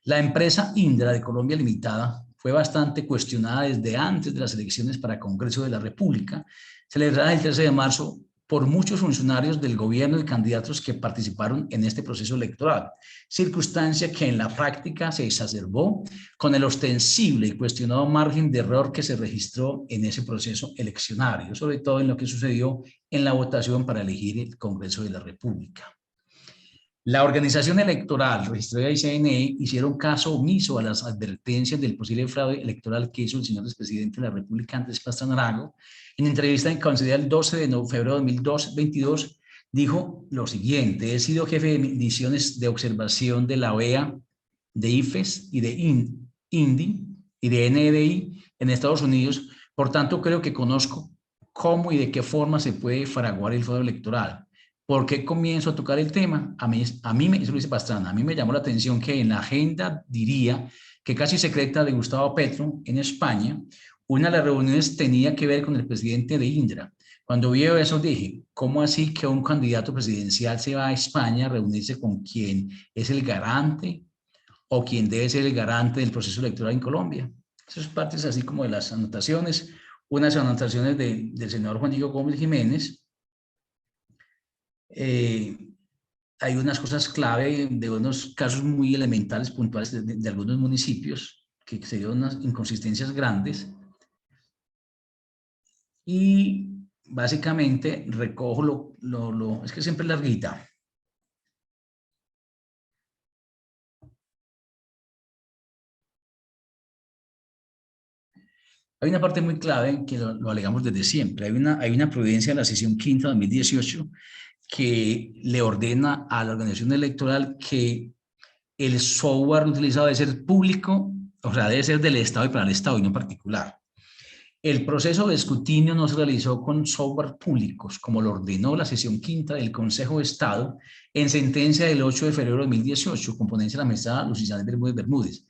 La empresa Indra de Colombia Limitada fue bastante cuestionada desde antes de las elecciones para Congreso de la República, celebradas el 13 de marzo por muchos funcionarios del gobierno y candidatos que participaron en este proceso electoral, circunstancia que en la práctica se exacerbó con el ostensible y cuestionado margen de error que se registró en ese proceso eleccionario, sobre todo en lo que sucedió en la votación para elegir el Congreso de la República. La organización electoral registrada y CNE hicieron caso omiso a las advertencias del posible fraude electoral que hizo el señor expresidente de la República, Andrés Pastrana Arago. En entrevista en concedida el 12 de febrero de 2022, dijo lo siguiente: he sido jefe de misiones de observación de la OEA, de IFES y de INDI y de NDI en Estados Unidos, por tanto creo que conozco cómo y de qué forma se puede fraguar el fraude electoral. ¿Por qué comienzo a tocar el tema? Eso lo dice Pastrana, a mí me llamó la atención que en la agenda, diría, que casi secreta de Gustavo Petro en España, una de las reuniones tenía que ver con el presidente de Indra. Cuando vi eso dije, ¿cómo así que un candidato presidencial se va a España a reunirse con quien es el garante o quien debe ser el garante del proceso electoral en Colombia? Esas partes así como de las anotaciones, unas anotaciones del senador Juan Diego Gómez Jiménez. Hay unas cosas clave de unos casos muy elementales, puntuales de algunos municipios que se dieron unas inconsistencias grandes, y básicamente recojo es que siempre es larguita. Hay una parte muy clave que lo alegamos desde siempre. Hay una providencia de la sesión quinta de 2018 que le ordena a la organización electoral que el software utilizado debe ser público, o sea, debe ser del Estado y para el Estado y no particular. El proceso de escrutinio no se realizó con software públicos, como lo ordenó la sesión quinta del Consejo de Estado en sentencia del 8 de febrero de 2018, con ponencia de la magistrada Lucía Bermúdez.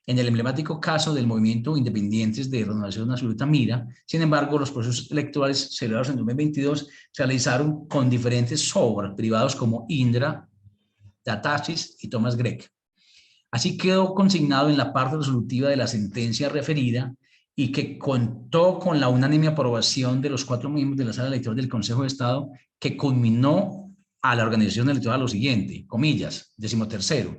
En el emblemático caso del movimiento Independientes de Renovación Absoluta Mira, sin embargo, los procesos electorales celebrados en 2022 se realizaron con diferentes software privados como Indra, Datasys y Thomas Gregg. Así quedó consignado en la parte resolutiva de la sentencia referida, y que contó con la unánime aprobación de los 4 miembros de la Sala Electoral del Consejo de Estado, que culminó a la organización electoral lo siguiente, comillas, 13º,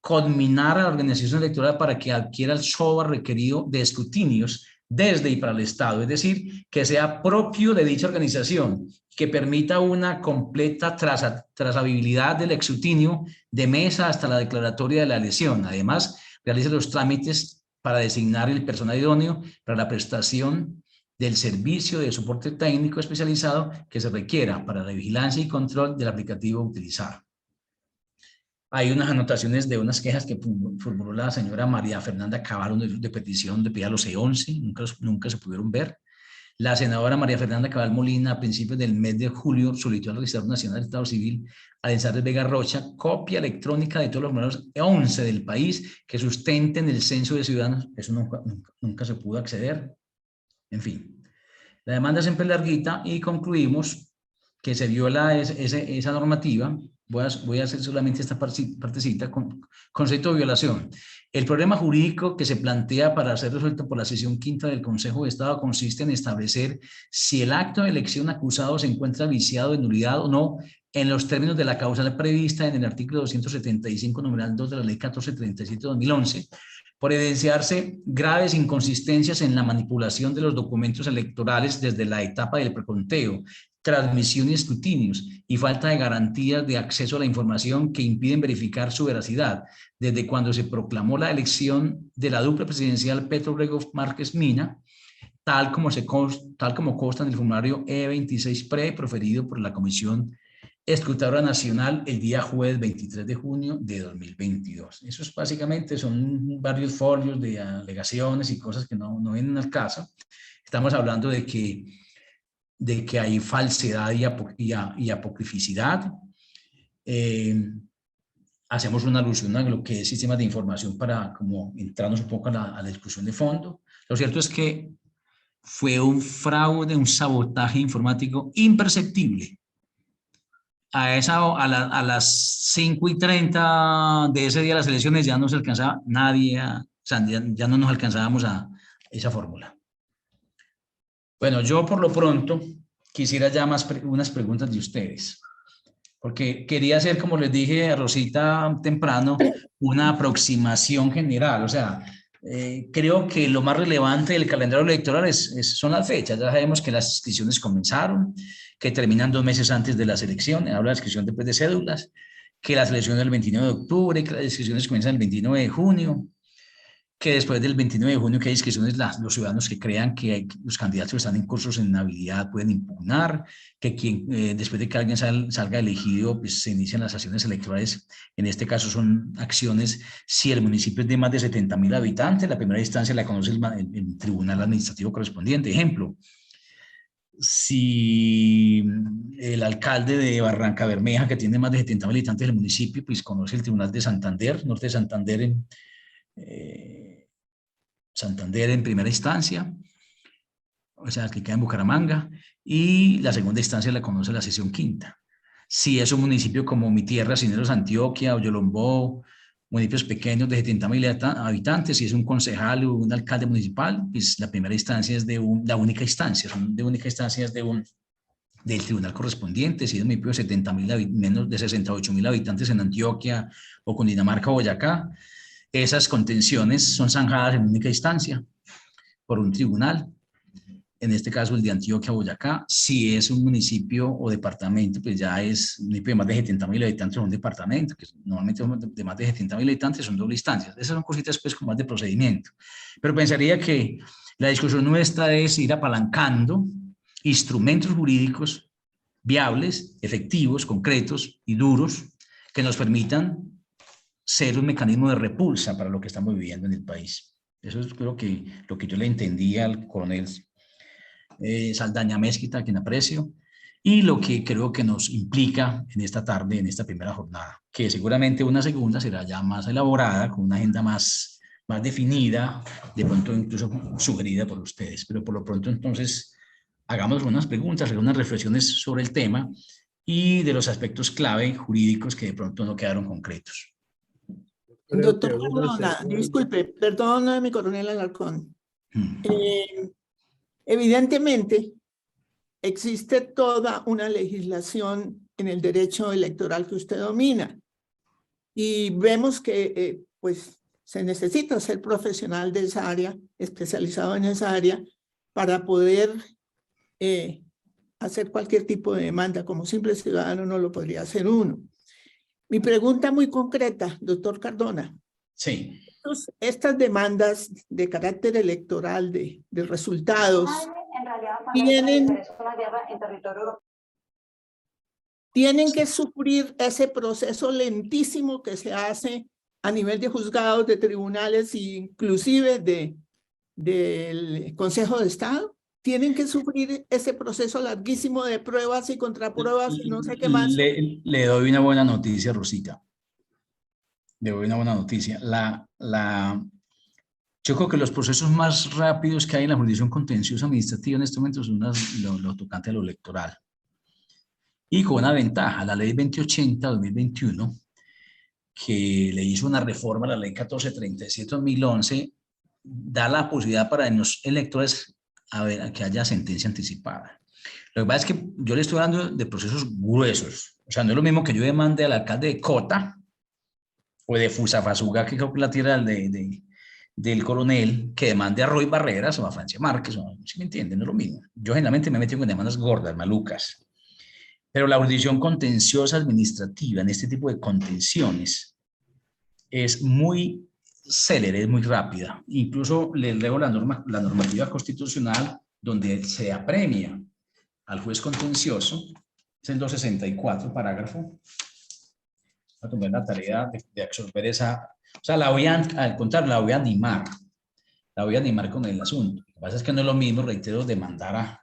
conminar a la organización electoral para que adquiera el software requerido de escrutinios desde y para el Estado, es decir, que sea propio de dicha organización, que permita una completa trazabilidad del escrutinio de mesa hasta la declaratoria de la elección. Además, realice los trámites para designar el personal idóneo para la prestación del servicio de soporte técnico especializado que se requiera para la vigilancia y control del aplicativo utilizado. Hay unas anotaciones de unas quejas que formuló la señora María Fernanda Cabal de petición de pedir a los C11, nunca se pudieron ver. La senadora María Fernanda Cabal Molina, a principios del mes de julio, solicitó al Registrador Nacional del Estado Civil, Alenzárez Vega Rocha, copia electrónica de todos los números 11 del país que sustenten el censo de ciudadanos. Eso nunca se pudo acceder. En fin, la demanda siempre es larguita y concluimos que se viola esa normativa. Voy a hacer solamente esta partecita con concepto de violación. El problema jurídico que se plantea para ser resuelto por la sesión quinta del Consejo de Estado consiste en establecer si el acto de elección acusado se encuentra viciado de nulidad o no en los términos de la causal prevista en el artículo 275, numeral 2 de la Ley 1437 de 2011, por evidenciarse graves inconsistencias en la manipulación de los documentos electorales desde la etapa del preconteo, transmisión y escrutinios, y falta de garantías de acceso a la información que impiden verificar su veracidad, desde cuando se proclamó la elección de la dupla presidencial Petro Rego Márquez Mina, tal como consta en el formulario E26 PRE proferido por la Comisión Escrutadora Nacional el día jueves 23 de junio de 2022. Eso es básicamente, son varios folios de alegaciones y cosas que no vienen al caso. Estamos hablando de que hay falsedad y apocrificidad. Hacemos una alusión a lo que es sistemas de información para como entrarnos un poco a la discusión de fondo. Lo cierto es que fue un fraude, un sabotaje informático imperceptible. A las 5:30 de ese día de las elecciones ya no se alcanzaba nadie, o sea, ya no nos alcanzábamos a esa fórmula. Bueno, yo por lo pronto quisiera ya unas preguntas de ustedes, porque quería hacer, como les dije a Rosita temprano, una aproximación general. O sea, creo que lo más relevante del calendario electoral son las fechas. Ya sabemos que las inscripciones comenzaron, que terminan 2 meses antes de las elecciones, habla de inscripción después de cédulas, que las elecciones del 29 de octubre, que las inscripciones comienzan el 29 de junio, que después del 29 de junio que hay inscripciones, los ciudadanos que crean que los candidatos que están en cursos en inhabilidad pueden impugnar, que después de que alguien salga elegido, pues se inician las acciones electorales. En este caso son acciones si el municipio es de más de 70.000 habitantes, la primera instancia la conoce el tribunal administrativo correspondiente. Ejemplo, si el alcalde de Barranca Bermeja, que tiene más de 70.000 habitantes del municipio, pues conoce el tribunal de Santander, norte de Santander, Santander en primera instancia, o sea, que queda en Bucaramanga, y la segunda instancia la conoce la sección quinta. Si es un municipio como mi tierra, Cineros, Antioquia, o Yolombó, municipios pequeños de 70.000 habitantes, si es un concejal o un alcalde municipal, pues la primera instancia es la única instancia, es del tribunal correspondiente. Si es un municipio de 70.000, menos de 68.000 habitantes en Antioquia o Cundinamarca o Boyacá, esas contenciones son zanjadas en única instancia por un tribunal, en este caso el de Antioquia, Boyacá. Si es un municipio o departamento, pues ya es un municipio de más de 70.000 habitantes o un departamento, que normalmente de más de 70.000 habitantes son doble instancias. Esas son cositas pues con más de procedimiento. Pero pensaría que la discusión nuestra es ir apalancando instrumentos jurídicos viables, efectivos, concretos y duros que nos permitan ser un mecanismo de repulsa para lo que estamos viviendo en el país. Eso es creo que lo que yo le entendía al coronel Saldaña Mezquita, a quien aprecio, y lo que creo que nos implica en esta tarde, en esta primera jornada, que seguramente una segunda será ya más elaborada, con una agenda más definida, de pronto incluso sugerida por ustedes. Pero por lo pronto entonces hagamos unas preguntas, algunas reflexiones sobre el tema y de los aspectos clave jurídicos que de pronto no quedaron concretos. Doctor Cardona, disculpe, perdón, mi coronel Alarcón. Evidentemente, existe toda una legislación en el derecho electoral que usted domina y vemos que pues, se necesita ser profesional de esa área, especializado en esa área, para poder hacer cualquier tipo de demanda. Como simple ciudadano no lo podría hacer uno. Mi pregunta muy concreta, doctor Cardona. Sí. Estas demandas de carácter electoral, de resultados, tienen que sufrir ese proceso lentísimo que se hace a nivel de juzgados, de tribunales, inclusive del Consejo de Estado. Tienen que sufrir ese proceso larguísimo de pruebas y contrapruebas y no sé qué más. Le doy una buena noticia, Rosita. Le doy una buena noticia. Yo creo que los procesos más rápidos que hay en la jurisdicción contenciosa administrativa en este momento son lo tocante a lo electoral. Y con una ventaja, la ley 2080-2021, que le hizo una reforma a la ley 1437-2011, da la posibilidad para los electores a que haya sentencia anticipada. Lo que pasa es que yo le estoy hablando de procesos gruesos. O sea, no es lo mismo que yo demande al alcalde de Cota o de Fusafasuga, que creo que la tierra de del coronel que demande a Roy Barreras o a Francia Márquez, ¿sí me entienden? No es lo mismo. Yo generalmente me meto con demandas gordas, malucas, pero la jurisdicción contenciosa administrativa en este tipo de contenciones es muy célere, es muy rápida. Incluso les leo la normativa constitucional donde se apremia al juez contencioso, es el 264, parágrafo. Voy a tomar la tarea de absorber esa, o sea, al contrario, la voy a animar con el asunto. Lo que pasa es que no es lo mismo, reitero, demandar a...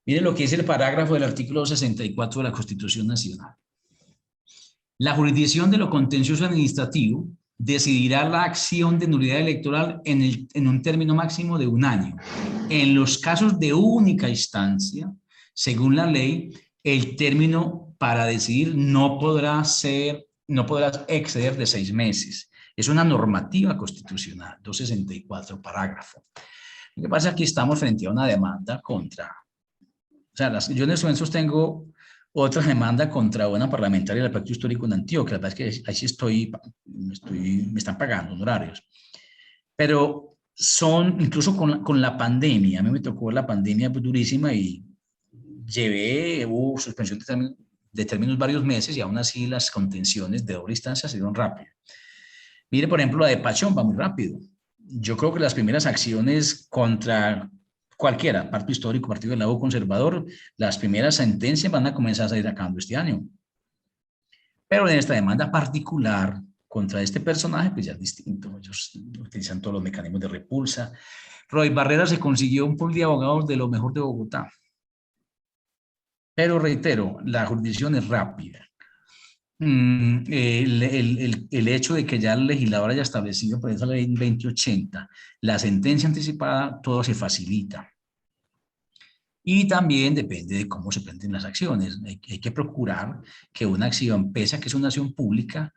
Miren lo que dice el parágrafo del artículo 264 de la Constitución Nacional. La jurisdicción de lo contencioso administrativo decidirá la acción de nulidad electoral en un término máximo de 1 año. En los casos de única instancia, según la ley, el término para decidir no podrá exceder de 6 meses. Es una normativa constitucional, 264, parágrafo. Lo que pasa es que estamos frente a una demanda contra... O sea, yo en estos momentos tengo otra demanda contra una parlamentaria del Pacto Histórico en Antioquia. La verdad es que ahí sí me están pagando honorarios. Pero son, incluso con la pandemia, a mí me tocó la pandemia pues, durísima y hubo suspensión de términos varios meses y aún así las contenciones de doble instancia se dieron rápido. Mire, por ejemplo, la de Pachón va muy rápido. Yo creo que las primeras acciones contra cualquiera, Partido Histórico, Partido del Lado Conservador, las primeras sentencias van a comenzar a salir acabando este año. Pero en esta demanda particular contra este personaje, pues ya es distinto. Ellos utilizan todos los mecanismos de repulsa. Roy Barreras se consiguió un pool de abogados de lo mejor de Bogotá. Pero reitero, la jurisdicción es rápida. El hecho de que ya el legislador haya establecido por esa ley 2080 la sentencia anticipada, todo se facilita. Y también depende de cómo se planteen las acciones. Hay que procurar que una acción, pese a que es una acción pública,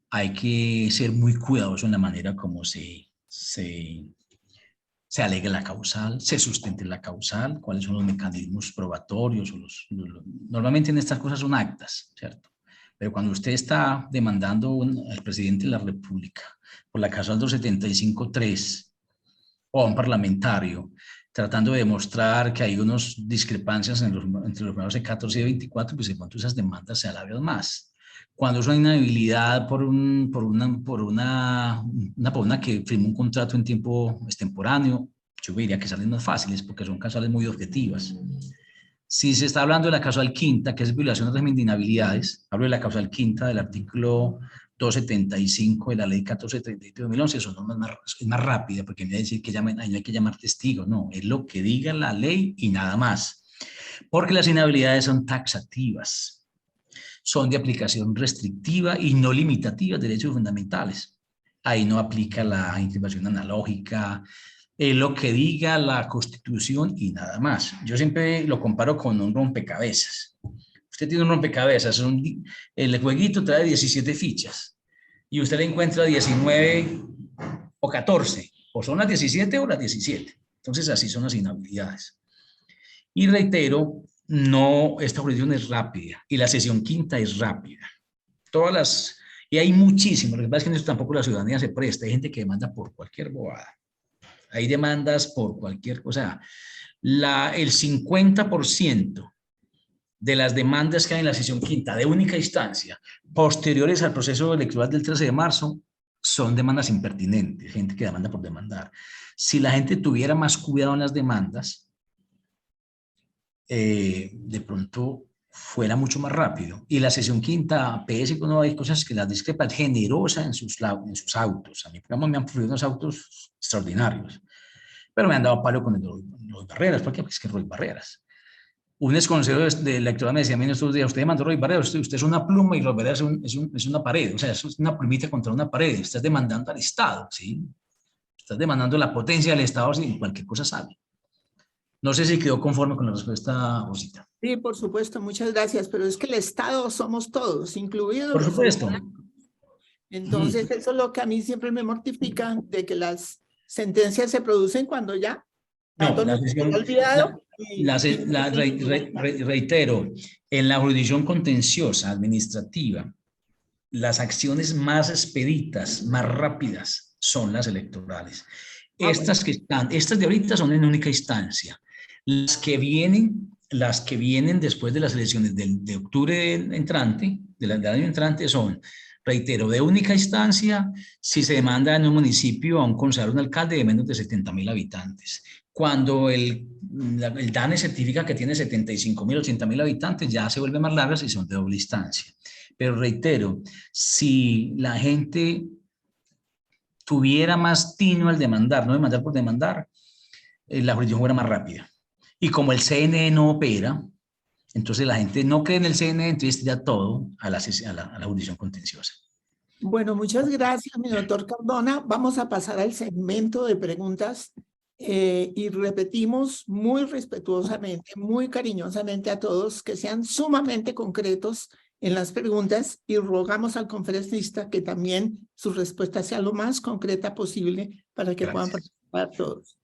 hay que ser muy cuidadoso en la manera como se alegue la causal, se sustente la causal, cuáles son los mecanismos probatorios. Normalmente en estas cosas son actas, ¿cierto? Pero cuando usted está demandando al presidente de la República por la causal 275.3 o a un parlamentario, tratando de demostrar que hay unas discrepancias entre los primeros de 14 y 24, pues de pronto esas demandas se alargan más. Cuando es una inhabilidad por una que firmó un contrato en tiempo extemporáneo, yo diría que salen más fáciles porque son causales muy objetivas. Si se está hablando de la causal quinta, que es violación del régimen de inhabilidades, hablo de la causal quinta del artículo 275 de la ley 1433 de 2011, eso es más rápida, porque me va a decir que no hay que llamar testigos, no, es lo que diga la ley y nada más. Porque las inhabilidades son taxativas, son de aplicación restrictiva y no limitativa de derechos fundamentales. Ahí no aplica la intimación analógica, lo que diga la Constitución y nada más. Yo siempre lo comparo con un rompecabezas. Usted tiene un rompecabezas, el jueguito trae 17 fichas y usted le encuentra 19 o 14, o son las 17 o las 17. Entonces así son las inhabilidades. Y reitero, esta jurisdicción es rápida y la sesión quinta es rápida. Y hay muchísimos, lo que pasa es que en esto tampoco la ciudadanía se presta, hay gente que demanda por cualquier bobada. Hay demandas por cualquier cosa. El 50% de las demandas que hay en la sesión quinta de única instancia, posteriores al proceso electoral del 13 de marzo, son demandas impertinentes, gente que demanda por demandar. Si la gente tuviera más cuidado en las demandas, de pronto fuera mucho más rápido. Y la sesión quinta, pese que no hay cosas que las discrepan, generosa en sus autos. A mí, digamos, me han producido unos autos extraordinarios, pero me han dado palo con Roy Barreras. ¿Por qué? Porque es que Roy Barreras. Un exconocedor de electoral me decía a mí en estos días, usted demandó Roy Barreras, usted es una pluma y Roy Barreras es una pared, o sea, es una plumita contra una pared, estás demandando al Estado, ¿sí? Estás demandando la potencia del Estado si cualquier cosa sale. No sé si quedó conforme con la respuesta, Rosita. Sí, por supuesto, muchas gracias, pero es que el Estado somos todos, incluidos Por los supuesto. ciudadanos. Entonces, eso es lo que a mí siempre me mortifica, de que las sentencias se producen cuando ya No, la sesión, olvidado. Reitero, en la jurisdicción contenciosa administrativa, las acciones más expeditas, más rápidas, son las electorales. Ah, Estas de ahorita son en única instancia. Las que vienen después de las elecciones de octubre entrante, del año entrante, son, reitero, de única instancia si se demanda en un municipio a un concejal o un alcalde de menos de 70.000 habitantes. Cuando el DANE certifica que tiene 75.000, 80.000 habitantes, ya se vuelve más largas y son de doble instancia. Pero reitero, si la gente tuviera más tino al demandar, no demandar por demandar, la jurisdicción fuera más rápida. Y como el CNE no opera, entonces la gente no cree en el CNE, entonces ya todo a la jurisdicción contenciosa. Bueno, muchas gracias, mi doctor Cardona. Vamos a pasar al segmento de preguntas y repetimos muy respetuosamente, muy cariñosamente a todos que sean sumamente concretos en las preguntas y rogamos al conferencista que también su respuesta sea lo más concreta posible para que puedan participar todos.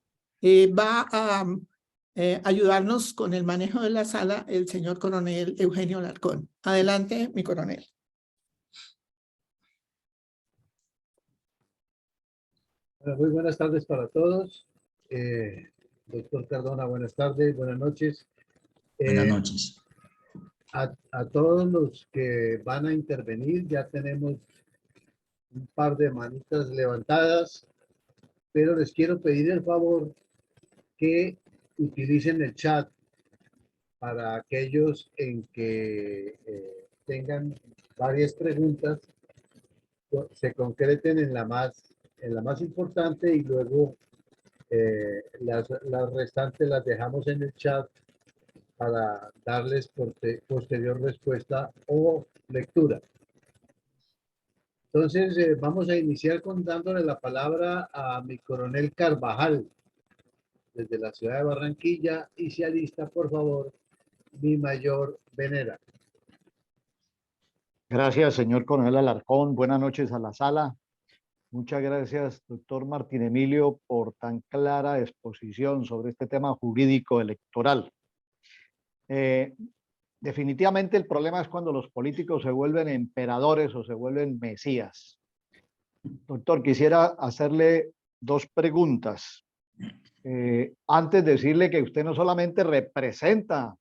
Va a ayudarnos con el manejo de la sala el señor coronel Eugenio Alarcón. Adelante, mi coronel. Muy buenas tardes para todos. Doctor Cardona, buenas tardes, buenas noches. Buenas noches. A todos los que van a intervenir, ya tenemos un par de manitas levantadas, pero les quiero pedir el favor que utilicen el chat para aquellos en que tengan varias preguntas, se concreten en la más importante y luego las restantes las dejamos en el chat para darles posterior respuesta o lectura. Entonces, vamos a iniciar dándole la palabra a mi coronel Carvajal, desde la ciudad de Barranquilla, y se alista, por favor, mi mayor Venera. Gracias, señor coronel Alarcón. Buenas noches a la sala. Muchas gracias, doctor Martín Emilio, por tan clara exposición sobre este tema jurídico electoral. Definitivamente el problema es cuando los políticos se vuelven emperadores o se vuelven mesías. Doctor, quisiera hacerle dos preguntas. Antes decirle que usted no solamente representa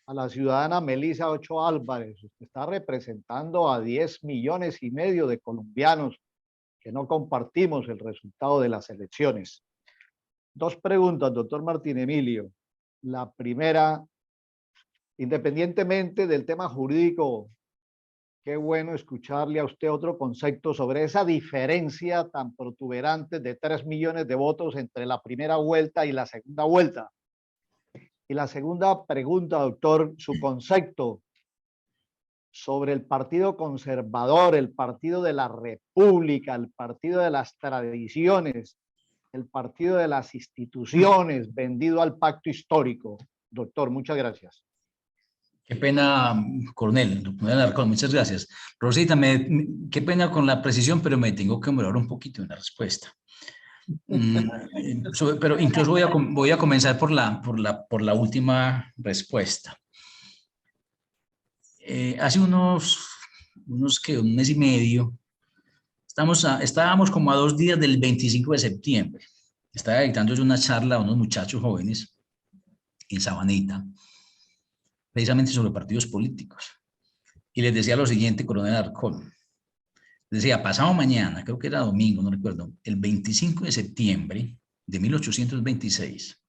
a la ciudadana Melissa Ochoa Álvarez, usted está representando a 10,5 millones de colombianos que no compartimos el resultado de las elecciones. Dos preguntas, doctor Martín Emilio. La primera, independientemente del tema jurídico, qué bueno escucharle a usted otro concepto sobre esa diferencia tan protuberante de 3 millones de votos entre la primera vuelta y la segunda vuelta. Y la segunda pregunta, doctor, su concepto sobre el Partido Conservador, el Partido de la República, el Partido de las Tradiciones, el Partido de las Instituciones, vendido al pacto histórico. Doctor, muchas gracias. Qué pena, coronel Alarcón, muchas gracias. Rosita, qué pena con la precisión, pero me tengo que mejorar un poquito en la respuesta. Pero incluso voy a comenzar por la última respuesta. Hace un mes y medio, estábamos como a 2 días del 25 de septiembre. Estaba dictando una charla a unos muchachos jóvenes en Sabaneta, precisamente sobre partidos políticos. Y les decía lo siguiente, coronel Alarcón. Decía, pasado mañana, creo que era domingo, no recuerdo, el 25 de septiembre de 1826,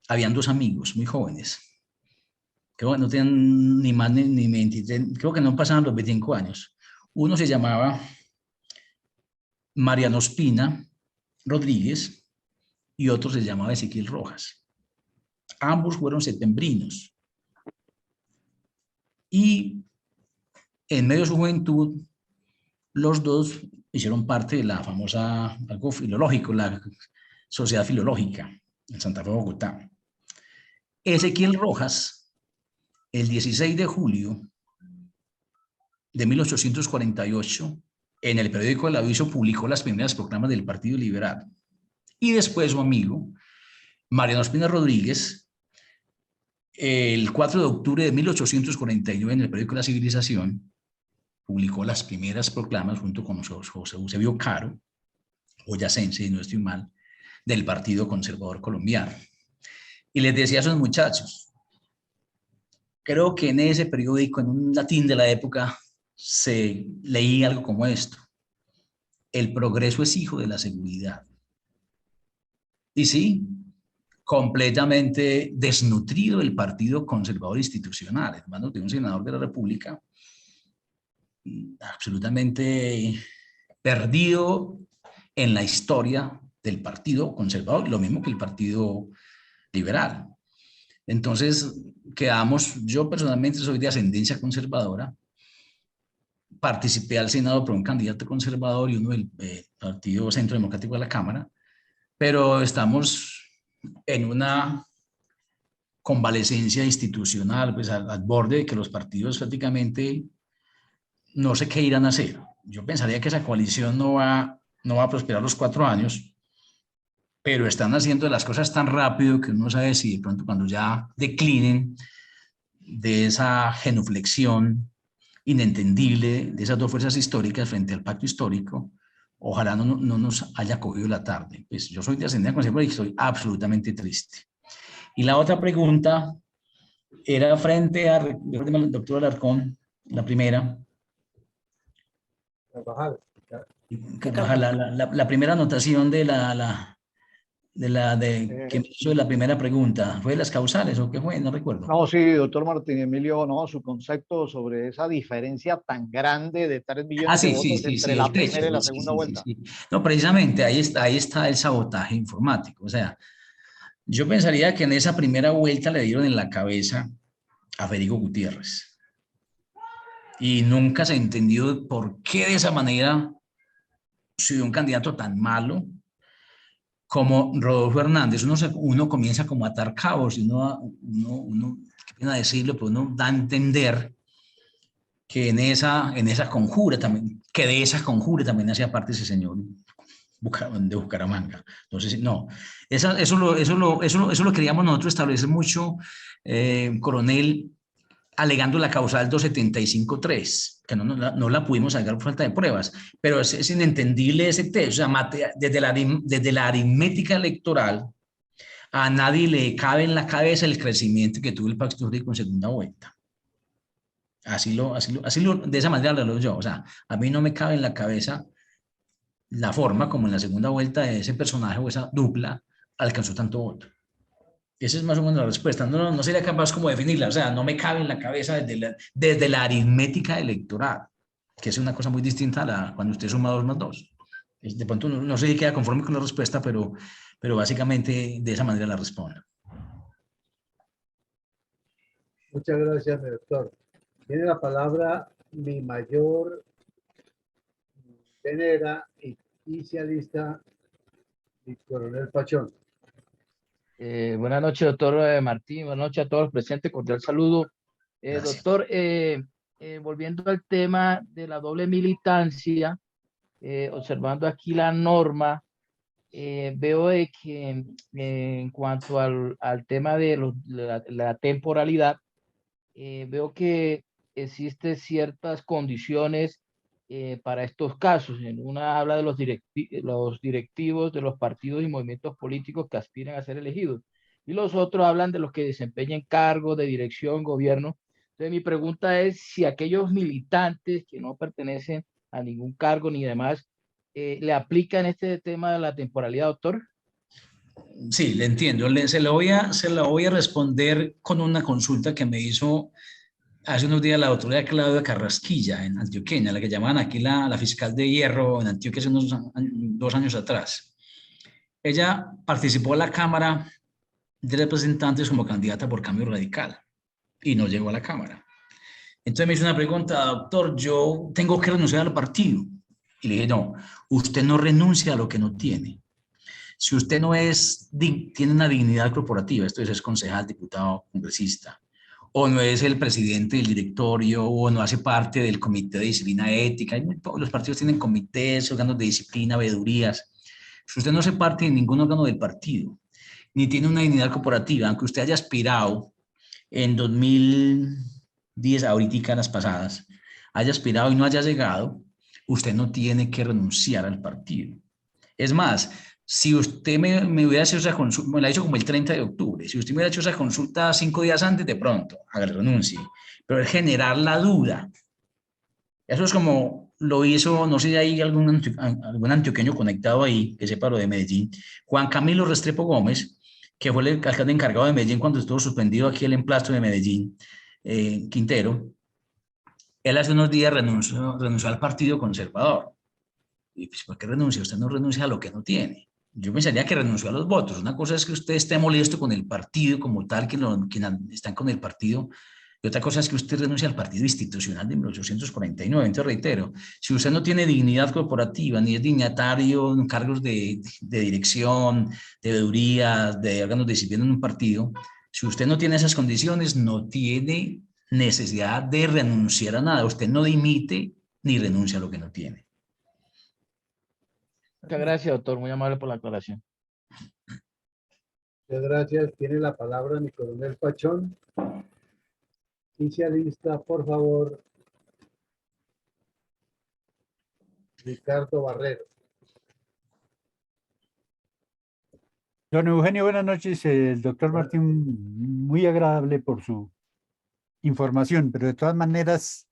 habían 2 amigos muy jóvenes, que no tenían ni más ni 23, creo que no pasaban los 25 años. Uno se llamaba Mariano Ospina Rodríguez y otro se llamaba Ezequiel Rojas. Ambos fueron septembrinos. Y en medio de su juventud, los dos hicieron parte de la famosa, algo filológico, la Sociedad Filológica en Santa Fe, Bogotá. Ezequiel Rojas, el 16 de julio de 1848, en el periódico El Aviso, publicó las primeras proclamas del Partido Liberal. Y después su amigo, Mariano Ospina Rodríguez, el 4 de octubre de 1849, en el periódico La Civilización, publicó las primeras proclamas junto con José Eusebio Caro, boyacense, si no estoy mal, del Partido Conservador Colombiano. Y les decía a esos muchachos, creo que en ese periódico, en un latín de la época, se leía algo como esto: el progreso es hijo de la seguridad. Y sí, completamente desnutrido el Partido Conservador Institucional, hermano, de un senador de la República, absolutamente perdido en la historia del Partido Conservador, lo mismo que el Partido Liberal. Entonces, yo personalmente soy de ascendencia conservadora, participé al Senado por un candidato conservador y uno del Partido Centro Democrático de la Cámara, pero estamos en una convalecencia institucional, pues al borde de que los partidos prácticamente no sé qué irán a hacer. Yo pensaría que esa coalición no va a prosperar los 4 años, pero están haciendo las cosas tan rápido que uno sabe si de pronto cuando ya declinen de esa genuflexión inentendible de esas dos fuerzas históricas frente al pacto histórico, ojalá no nos haya cogido la tarde. Pues yo soy de ascendencia conservadora y estoy absolutamente triste. Y la otra pregunta era frente al doctor Alarcón, la primera. La primera anotación que me hizo de la primera pregunta, ¿fue de las causales o qué fue? No recuerdo. No, sí, doctor Martín Emilio, no, su concepto sobre esa diferencia tan grande de 3 millones de votos entre la primera y la segunda vuelta. Sí. No, precisamente ahí está el sabotaje informático. O sea, yo pensaría que en esa primera vuelta le dieron en la cabeza a Federico Gutiérrez. Y nunca se entendió por qué de esa manera, si un candidato tan malo como Rodolfo Hernández, uno comienza como a atar cabos y uno qué pena decirlo, pero uno da a entender que en esa conjura también, que de esa conjura también hacía parte ese señor de Bucaramanga. Entonces, no, eso lo queríamos nosotros establecer mucho, coronel, alegando la causal 275.3, que no la pudimos alegar por falta de pruebas, pero es inentendible ese texto. O sea, desde la aritmética electoral, a nadie le cabe en la cabeza el crecimiento que tuvo el pacto histórico en segunda vuelta. De esa manera lo leo yo. O sea, a mí no me cabe en la cabeza la forma como en la segunda vuelta de ese personaje o esa dupla alcanzó tanto voto. Esa es más o menos la respuesta. No sería capaz como definirla. O sea, no me cabe en la cabeza desde la aritmética electoral, que es una cosa muy distinta a cuando usted suma 2 más 2. De pronto no sé si queda conforme con la respuesta, pero básicamente de esa manera la respondo. Muchas gracias, doctor. Tiene la palabra mi mayor venera y inicialista, el coronel Pachón. Buenas noches, doctor Martín. Buenas noches a todos los presentes. Cordial saludo. Doctor, volviendo al tema de la doble militancia, observando aquí la norma, veo de que en cuanto al tema de la temporalidad, veo que existen ciertas condiciones para estos casos. En una habla de los directivos de los partidos y movimientos políticos que aspiran a ser elegidos, y los otros hablan de los que desempeñan cargos de dirección, gobierno. Entonces mi pregunta es si aquellos militantes que no pertenecen a ningún cargo ni demás, ¿le aplican este tema de la temporalidad, doctor? Sí, le entiendo. Se lo voy a responder con una consulta que me hizo hace unos días la doctora Claudia Carrasquilla, en Antioquia, la que llamaban aquí la fiscal de hierro en Antioquia hace unos 2 años atrás. Ella participó en la Cámara de Representantes como candidata por Cambio Radical y no llegó a la Cámara. Entonces me hizo una pregunta: doctor, yo tengo que renunciar al partido. Y le dije, no, usted no renuncia a lo que no tiene. Si usted no tiene una dignidad corporativa, esto es concejal, diputado, congresista, o no es el presidente del directorio, o no hace parte del comité de disciplina ética, todos los partidos tienen comités, órganos de disciplina, veedurías. Si usted no hace parte de ningún órgano del partido, ni tiene una dignidad corporativa, aunque usted haya aspirado en 2010, ahorita en las pasadas, haya aspirado y no haya llegado, usted no tiene que renunciar al partido. Es más, si usted me hubiera hecho esa consulta, me la hizo como el 30 de octubre, si usted me hubiera hecho esa consulta 5 días antes, de pronto, hágale, renuncie. Pero es generar la duda. Eso es como lo hizo, no sé si hay algún antioqueño conectado ahí, que sepa lo de Medellín, Juan Camilo Restrepo Gómez, que fue el alcalde encargado de Medellín cuando estuvo suspendido aquí el emplasto de Medellín, Quintero. Él hace unos días renunció al Partido Conservador. Y pues, ¿por qué renuncia? Usted no renuncia a lo que no tiene. Yo pensaría que renunció a los votos. Una cosa es que usted esté molesto con el partido como tal, quienes están con el partido, y otra cosa es que usted renuncia al partido institucional de 1849. Entonces, reitero, si usted no tiene dignidad corporativa, ni es dignatario en cargos de dirección, de veeduría, de órganos de disciplina en un partido, si usted no tiene esas condiciones, no tiene necesidad de renunciar a nada. Usted no dimite ni renuncia a lo que no tiene. Muchas gracias, doctor. Muy amable por la aclaración. Muchas gracias. Tiene la palabra mi coronel Pachón. Y se alista, por favor, Ricardo Barrero. Don Eugenio, buenas noches. El doctor Martín, muy agradable por su información, pero de todas maneras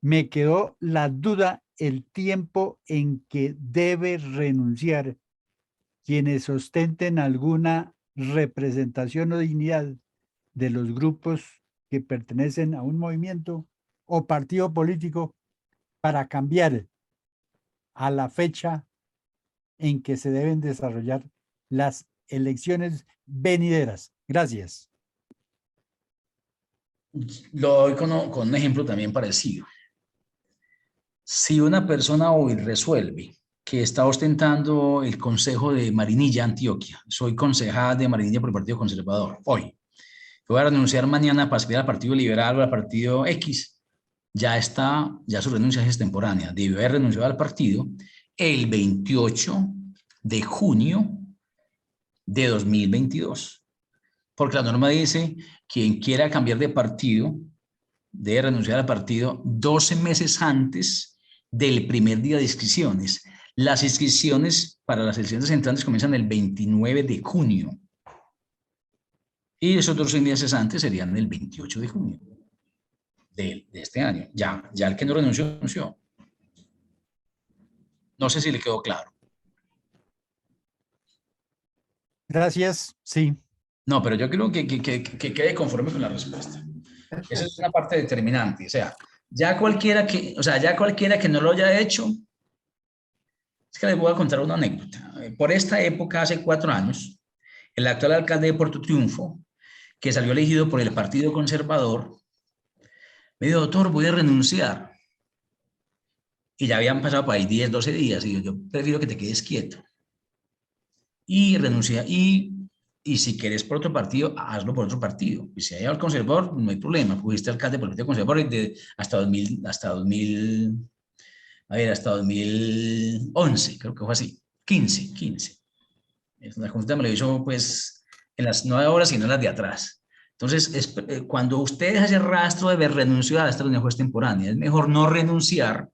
me quedó la duda el tiempo en que debe renunciar quienes ostenten alguna representación o dignidad de los grupos que pertenecen a un movimiento o partido político para cambiar a la fecha en que se deben desarrollar las elecciones venideras. Gracias. Lo doy con un ejemplo también parecido. Si una persona hoy resuelve que está ostentando el Consejo de Marinilla, Antioquia, soy concejal de Marinilla por el Partido Conservador, hoy, voy a renunciar mañana para aspirar al Partido Liberal o al Partido X, ya su renuncia es extemporánea, debe haber renunciado al partido el 28 de junio de 2022, porque la norma dice, quien quiera cambiar de partido debe renunciar al partido 12 meses antes del primer día de inscripciones. Las inscripciones para las elecciones entrantes comienzan el 29 de junio. Y esos 12 meses antes serían el 28 de junio de este año. Ya el que no renunció. No sé si le quedó claro. Gracias, sí. No, pero yo creo que quede conforme con la respuesta. Esa es una parte determinante. O sea, ya cualquiera que no lo haya hecho, es que les voy a contar una anécdota. Por esta época, hace 4 años, el actual alcalde de Puerto Triunfo, que salió elegido por el Partido Conservador, me dijo, doctor, voy a renunciar. Y ya habían pasado por ahí 10, 12 días, y yo prefiero que te quedes quieto. Y renuncia, y si quieres por otro partido, hazlo por otro partido. Y si hay al conservador, no hay problema. Fuiste alcalde por el Partido Conservador hasta 2011, creo que fue así. 15. La consulta me lo hizo, pues, en las 9 horas y no en las de atrás. Entonces, cuando usted deja ese rastro de renunciar, esta reunión fue extemporánea. Es mejor no renunciar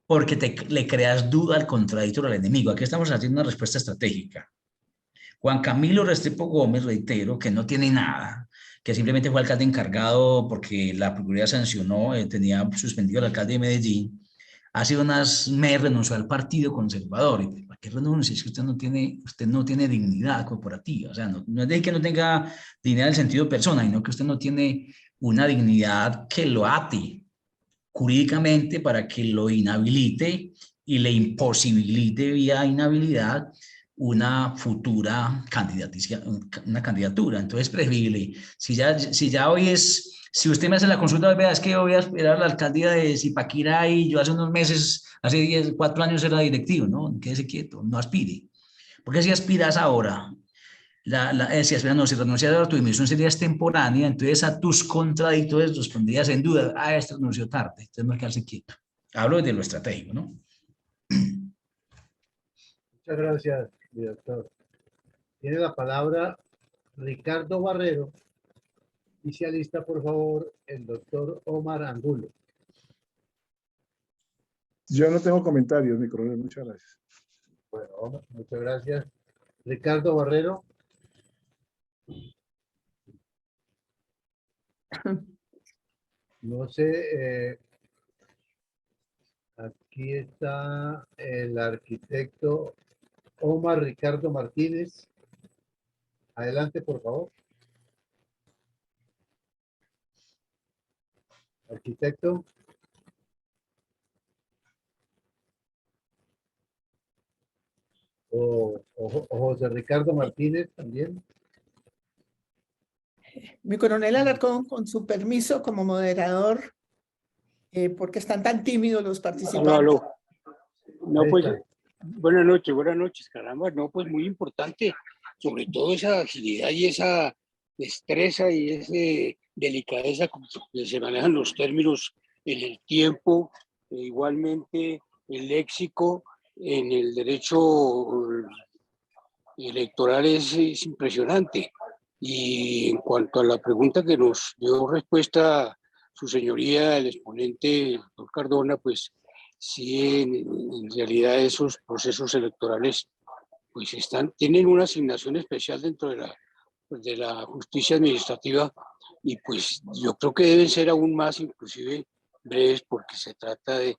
porque le creas duda al contradictor, al enemigo. Aquí estamos haciendo una respuesta estratégica. Juan Camilo Restrepo Gómez, reitero, que no tiene nada, que simplemente fue alcalde encargado porque la Procuraduría sancionó, tenía suspendido al alcalde de Medellín, hace unas meses renunció al Partido Conservador. ¿Y para qué renuncia? Es que usted no tiene dignidad corporativa. O sea, no es de que no tenga dignidad en el sentido de persona, sino que usted no tiene una dignidad que lo ate jurídicamente para que lo inhabilite y le imposibilite vía inhabilidad una futura candidatura. Entonces, preferible, si ya hoy si usted me hace la consulta, vea, es que voy a aspirar a la alcaldía de Zipaquirá y yo hace unos meses, hace 4 años era directivo, ¿no? Quédese quieto, no aspire. Porque si aspiras ahora, si renuncias ahora, tu dimisión sería extemporánea, entonces a tus contradictores los pondrías en duda. Este renunció tarde, entonces no hay que quedarse quieto. Hablo de lo estratégico, ¿no? Muchas gracias, director. Tiene la palabra Ricardo Barrero. Y se alista, por favor, el doctor Omar Angulo. Yo no tengo comentarios, mi coronel. Muchas gracias. Bueno, muchas gracias. Ricardo Barrero. No sé, aquí está el arquitecto Omar Ricardo Martínez. Adelante, por favor. Arquitecto. O José Ricardo Martínez también. Mi coronel Alarcón, con su permiso como moderador, porque están tan tímidos los participantes. Aló. No, Ahí pues, está. buenas noches, caramba. No, pues muy importante, sobre todo esa agilidad y esa destreza y esa delicadeza con que se manejan los términos en el tiempo, e igualmente el léxico en el derecho electoral es impresionante. Y en cuanto a la pregunta que nos dio respuesta su señoría, el exponente, el doctor Cardona, pues sí, en realidad esos procesos electorales pues tienen una asignación especial dentro de la justicia administrativa y pues yo creo que deben ser aún más inclusive breves porque se trata de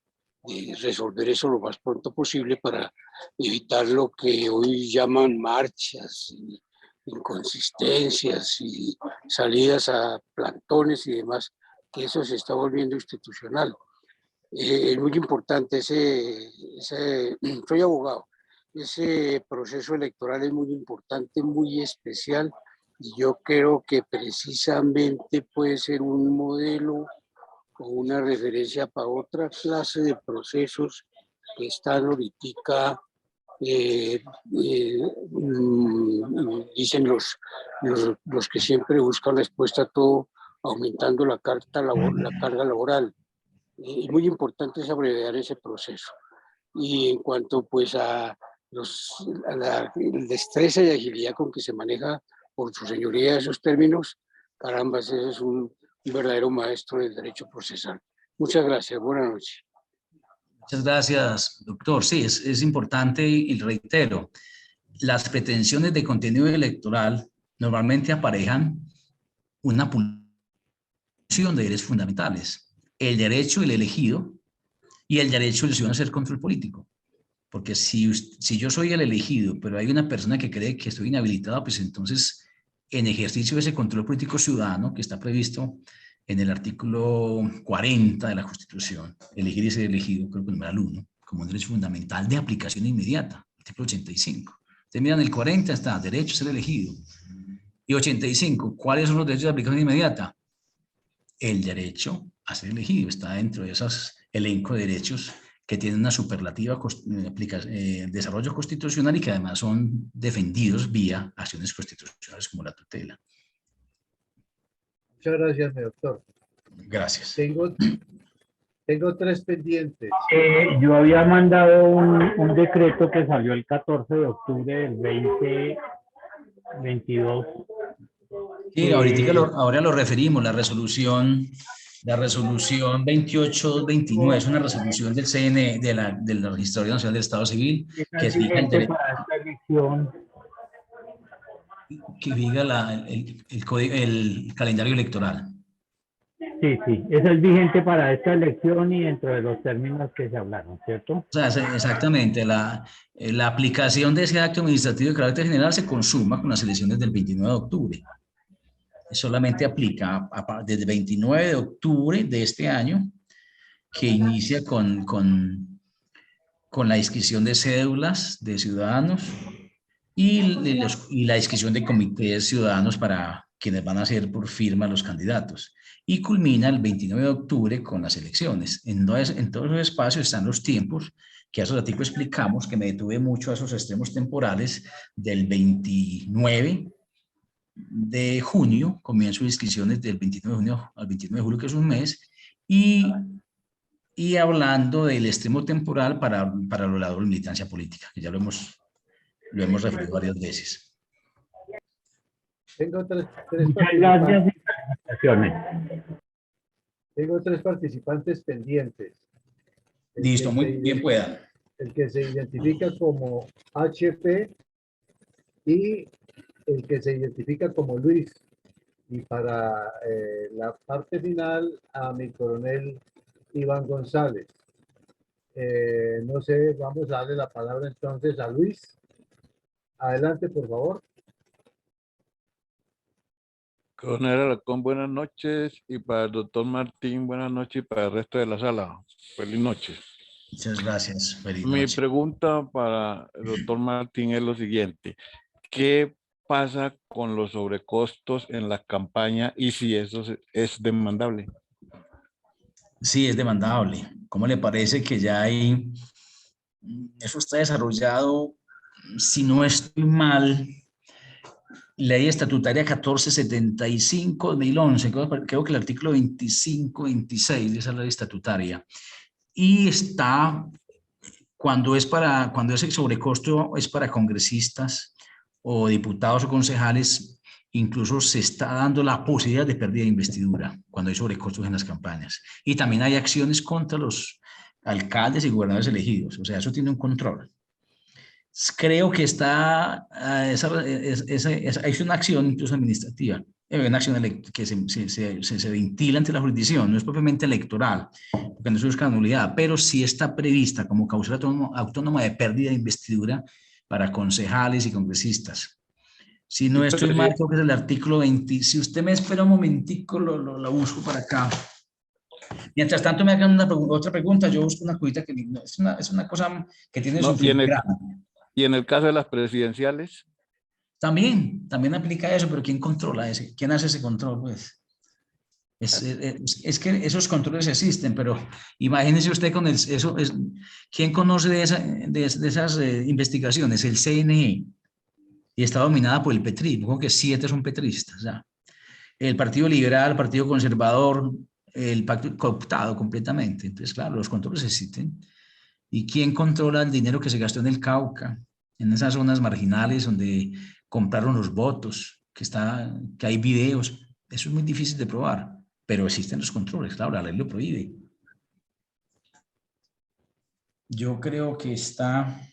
resolver eso lo más pronto posible para evitar lo que hoy llaman marchas, y inconsistencias y salidas a plantones y demás, que eso se está volviendo institucional. Es muy importante soy abogado, ese proceso electoral es muy importante, muy especial, y yo creo que precisamente puede ser un modelo o una referencia para otra clase de procesos que están ahorita, dicen los que siempre buscan respuesta a todo, aumentando la carga laboral. Es muy importante es abreviar ese proceso. Y en cuanto pues a la destreza y agilidad con que se maneja por su señoría esos términos, caramba, ese es un verdadero maestro del derecho procesal. Muchas gracias, buenas noches. Muchas gracias, doctor. Sí, es importante y reitero, las pretensiones de contenido electoral normalmente aparejan una pulsión de derechos fundamentales, el derecho del elegido y el derecho del ciudadano a hacer control político. Porque si yo soy el elegido, pero hay una persona que cree que estoy inhabilitado, pues entonces en ejercicio de ese control político ciudadano que está previsto en el artículo 40 de la Constitución, elegir y ser elegido, creo que numeral 1, como un derecho fundamental de aplicación inmediata, artículo 85. Ustedes miran el 40, está derecho a ser elegido. Y 85, ¿cuáles son los derechos de aplicación inmediata? El derecho a ser elegido está dentro de esos elenco de derechos que tienen una superlativa desarrollo constitucional y que además son defendidos vía acciones constitucionales como la tutela. Muchas gracias, mi doctor. Gracias. Tengo tres pendientes. Yo había mandado un decreto que salió el 14 de octubre del 2022. Sí, ahora lo referimos, la resolución 2829 es una resolución del CNE, de la Registraduría Nacional del Estado Civil, que fija el derecho para esta elección. Que fija el calendario electoral. Sí, esa es vigente para esta elección y dentro de los términos que se hablaron, ¿cierto? O sea, exactamente, la aplicación de ese acto administrativo de carácter general se consuma con las elecciones del 29 de octubre. Solamente aplica desde el 29 de octubre de este año, que inicia con la inscripción de cédulas de ciudadanos y la inscripción de comités ciudadanos para quienes van a ser por firma los candidatos. Y culmina el 29 de octubre con las elecciones. En todos los espacios están los tiempos, que hace ratito explicamos, que me detuve mucho a esos extremos temporales, del 29 de junio, comienzo de inscripciones del 29 de junio al 29 de julio, que es un mes, y hablando del extremo temporal para los lados de militancia política, que ya lo hemos referido varias veces. Tengo tres Muchas gracias y felicitaciones. Tengo tres participantes pendientes. Listo, muy bien pueda. el que se identifica como HP y el que se identifica como Luis. Y para la parte final, a mi coronel Iván González. No sé, vamos a darle la palabra entonces a Luis. Adelante, por favor. Coronel Alarcón, buenas noches. Y para el doctor Martín, buenas noches. Y para el resto de la sala, feliz noche. Muchas gracias. Feliz Mi noche. pregunta para el doctor Martín es lo siguiente. ¿Qué pasa con los sobrecostos en la campaña y si eso es demandable? Sí, es demandable. ¿Cómo le parece que ya hay, eso está desarrollado, si no estoy mal, Ley Estatutaria 1475/2011, creo que el artículo 25-26 de esa ley estatutaria, y está, cuando ese sobrecosto es para congresistas o diputados o concejales, incluso se está dando la posibilidad de pérdida de investidura cuando hay sobrecostos en las campañas. Y también hay acciones contra los alcaldes y gobernadores elegidos. O sea, eso tiene un control. Creo que está, es una acción incluso administrativa, una acción que se ventila ante la jurisdicción, no es propiamente electoral, porque no se busca nulidad, pero sí está prevista como causa autónoma de pérdida de investidura para concejales y congresistas. Si no estoy mal, creo que es el artículo 20. Si usted me espera un momentico, lo busco para acá. Mientras tanto, me hagan otra pregunta. Yo busco una cosita que es una cosa que tiene su filigrana. ¿Y en el caso de las presidenciales? También aplica eso, pero ¿quién controla ese? ¿Quién hace ese control? Pues es que esos controles existen, pero imagínese usted con eso. ¿Quién conoce de esas investigaciones? El CNE. Y está dominada por el petrismo, como que 7 son petristas. ¿Ya? El Partido Liberal, el Partido Conservador, el pacto cooptado completamente. Entonces, claro, los controles existen. ¿Y quién controla el dinero que se gastó en el Cauca, en esas zonas marginales donde compraron los votos, que hay videos? Eso es muy difícil de probar, pero existen los controles, claro, la ley lo prohíbe. Yo creo que está...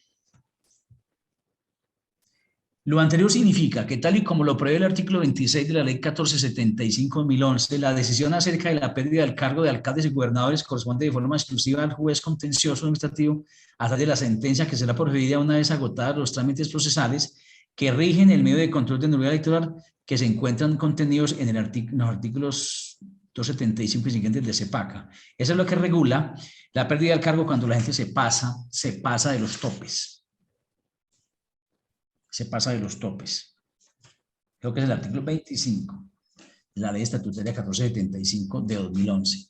Lo anterior significa que, tal y como lo prevé el artículo 26 de la Ley 1475/2011, la decisión acerca de la pérdida del cargo de alcaldes y gobernadores corresponde de forma exclusiva al juez contencioso administrativo hasta de la sentencia que será proferida una vez agotados los trámites procesales que rigen el medio de control de nulidad electoral que se encuentran contenidos en los artículos 275 y siguientes de CEPACA. Eso es lo que regula la pérdida del cargo cuando la gente se pasa de los topes. Se pasa de los topes. Creo que es el artículo 25 de la Ley Estatutaria 1475 de 2011.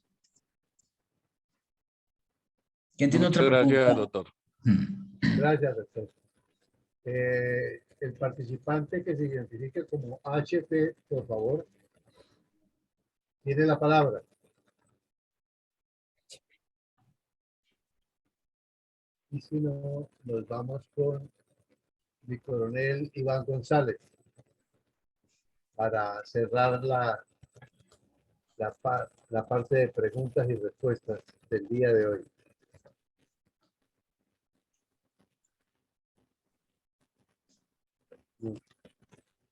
¿Quién tiene otra pregunta? Gracias, doctor. Gracias, doctor. El participante que se identifique como HP, por favor, tiene la palabra. Y si no, nos vamos con mi coronel Iván González para cerrar la parte de preguntas y respuestas del día de hoy.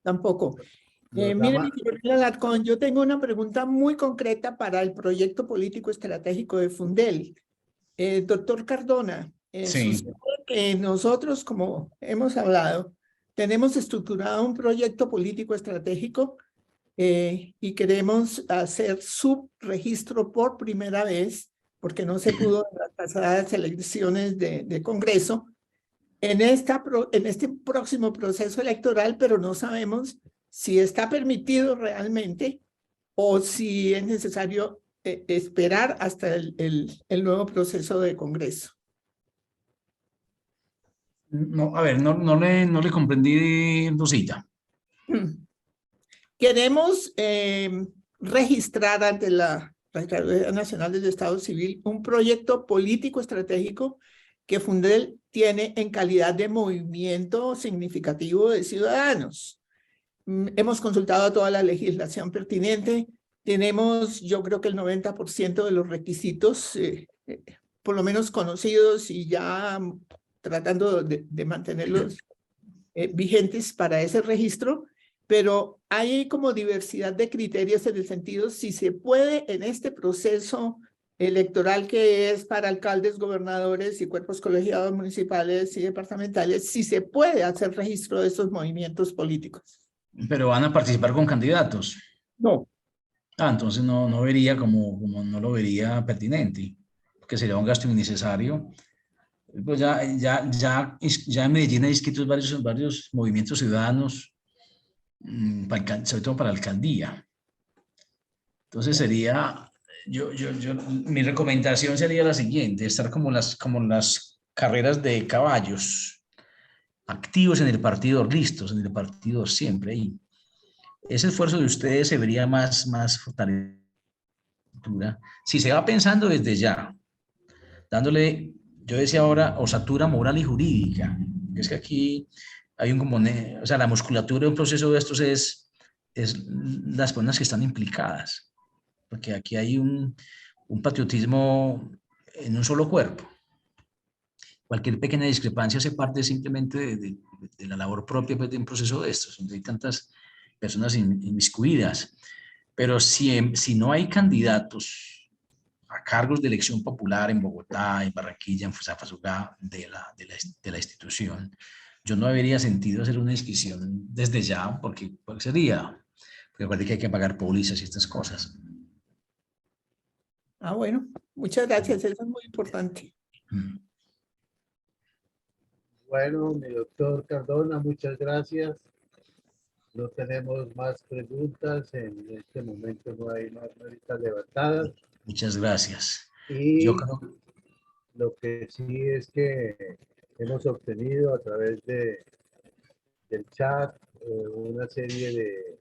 Tampoco. Mire, mi coronel Alarcón, yo tengo una pregunta muy concreta para el proyecto político estratégico de Fundel. Doctor Cardona, Sí. sucede que nosotros, como hemos hablado, tenemos estructurado un proyecto político estratégico y queremos hacer subregistro por primera vez, porque no se pudo en las pasadas elecciones de Congreso, en este próximo proceso electoral, pero no sabemos si está permitido realmente o si es necesario esperar hasta el nuevo proceso de Congreso. No, a ver, no le comprendí, Rosita. Queremos registrar ante la Registraduría Nacional del Estado Civil un proyecto político estratégico que Fundel tiene en calidad de movimiento significativo de ciudadanos. Hemos consultado toda la legislación pertinente. Tenemos, yo creo que el 90% de los requisitos por lo menos conocidos y ya tratando de mantenerlos vigentes para ese registro, pero hay como diversidad de criterios en el sentido si se puede en este proceso electoral que es para alcaldes, gobernadores y cuerpos colegiados municipales y departamentales, si se puede hacer registro de estos movimientos políticos. Pero van a participar con candidatos. No, Entonces no vería como no lo vería pertinente, porque sería un gasto innecesario. Pues ya en Medellín hay inscritos varios movimientos ciudadanos, sobre todo para alcaldía. Entonces sería, mi recomendación sería la siguiente, estar como las carreras de caballos, activos en el partido, listos en el partido siempre ahí. Ese esfuerzo de ustedes se vería más fortalecido si se va pensando desde ya, dándole, yo decía ahora, osatura moral y jurídica. Es que aquí hay un componente, o sea, la musculatura de un proceso de estos es las personas que están implicadas, porque aquí hay un patriotismo en un solo cuerpo. Cualquier pequeña discrepancia hace parte simplemente de la labor propia pues, de un proceso de estos, donde hay tantas personas inmiscuidas. Pero si no hay candidatos a cargos de elección popular en Bogotá, en Barranquilla, en Fusagasugá, de la institución, yo no vería sentido hacer una inscripción desde ya, porque ¿cuál sería? Porque acuérdate que hay que pagar pólizas y estas cosas. Bueno, muchas gracias, eso es muy importante. Bueno, mi doctor Cardona, muchas gracias. No tenemos más preguntas. En este momento no hay más manitas levantadas. Muchas gracias. Y yo creo... lo que sí es que hemos obtenido a través del chat una serie de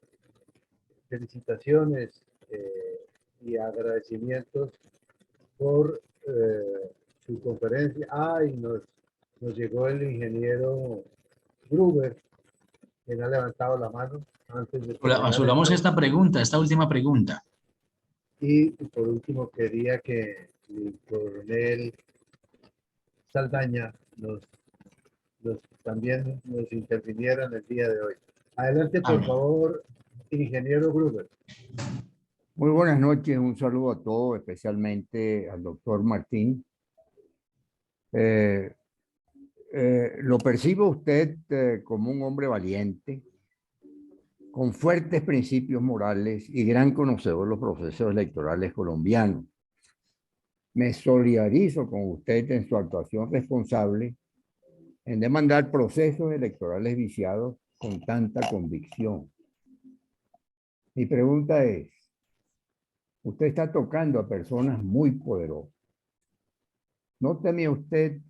felicitaciones y agradecimientos por su conferencia. Y nos llegó el ingeniero Gruber, quien ha levantado la mano antes de... Asolamos esta última pregunta. Y por último quería que el coronel Saldaña también nos interviniera en el día de hoy. Adelante, por favor, ingeniero Gruber. Muy buenas noches, un saludo a todos, especialmente al doctor Martín. Lo percibe usted como un hombre valiente, con fuertes principios morales y gran conocedor de los procesos electorales colombianos. Me solidarizo con usted en su actuación responsable en demandar procesos electorales viciados con tanta convicción. Mi pregunta es, usted está tocando a personas muy poderosas. ¿No teme usted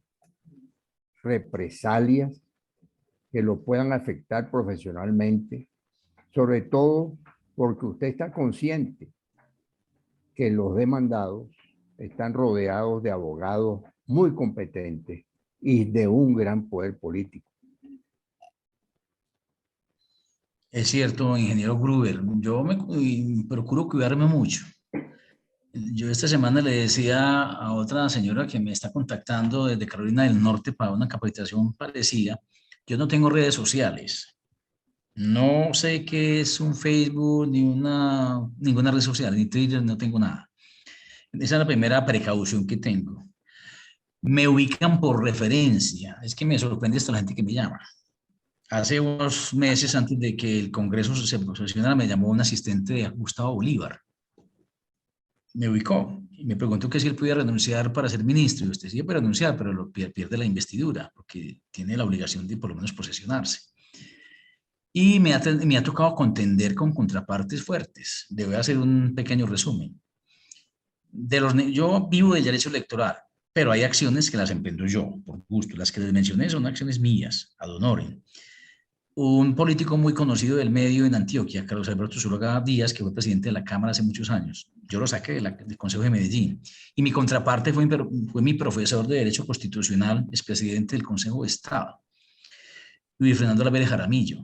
represalias que lo puedan afectar profesionalmente? Sobre todo porque usted está consciente que los demandados están rodeados de abogados muy competentes y de un gran poder político. Es cierto, ingeniero Gruber, yo procuro cuidarme mucho. Yo esta semana le decía a otra señora que me está contactando desde Carolina del Norte para una capacitación parecida, yo no tengo redes sociales. No sé qué es un Facebook, ni ninguna red social, ni Twitter, no tengo nada. Esa es la primera precaución que tengo. Me ubican por referencia. Es que me sorprende esta la gente que me llama. Hace unos meses antes de que el Congreso se posesionara, me llamó un asistente de Gustavo Bolívar. Me ubicó y me preguntó que si él podía renunciar para ser ministro. Y usted sí puede renunciar, pero pierde la investidura, porque tiene la obligación de por lo menos posesionarse. Y me ha tocado contender con contrapartes fuertes. Le voy a hacer un pequeño resumen. Yo vivo del derecho electoral, pero hay acciones que las emprendo yo, por gusto. Las que les mencioné son acciones mías, ad honorem. Un político muy conocido del medio en Antioquia, Carlos Alberto Zuluaga Díaz, que fue presidente de la Cámara hace muchos años, yo lo saqué del Consejo de Medellín. Y mi contraparte fue mi profesor de Derecho Constitucional, expresidente del Consejo de Estado, Luis Fernando Lavere Jaramillo.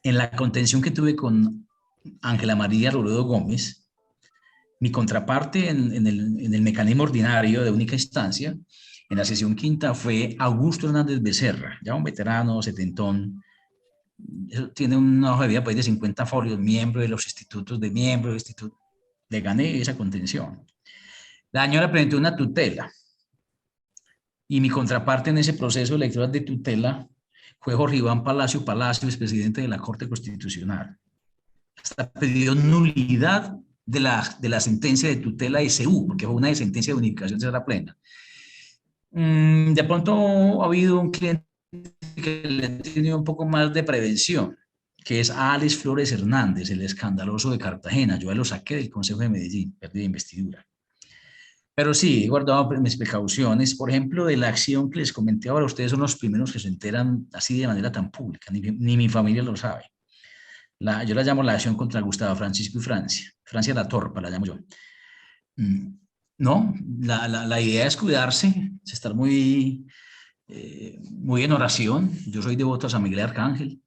En la contención que tuve con Ángela María Robledo Gómez, Mi contraparte en el mecanismo ordinario de única instancia, en la sesión quinta, fue Augusto Hernández Becerra, ya un veterano, setentón. Eso tiene una hoja de vida pues, de 50 folios, miembro de los institutos de miembro del instituto. Le gané esa contención. La señora presentó una tutela. Y mi contraparte en ese proceso electoral de tutela fue Jorge Iván Palacio Palacio, expresidente de la Corte Constitucional. Hasta pidió nulidad de la sentencia de tutela SU, porque fue una sentencia de unificación de sala plena. De pronto ha habido un cliente que le ha tenido un poco más de prevención, que es Alex Flores Hernández, el escandaloso de Cartagena. Yo lo saqué del Consejo de Medellín, perdí de investidura. Pero sí, he guardado mis precauciones. Por ejemplo, de la acción que les comenté ahora, ustedes son los primeros que se enteran así de manera tan pública, ni mi familia lo sabe. Yo la llamo la acción contra Gustavo Francisco y Francia. Francia la torpa, la llamo yo. No, la idea es cuidarse, es estar muy en oración. Yo soy devoto a San Miguel Arcángel,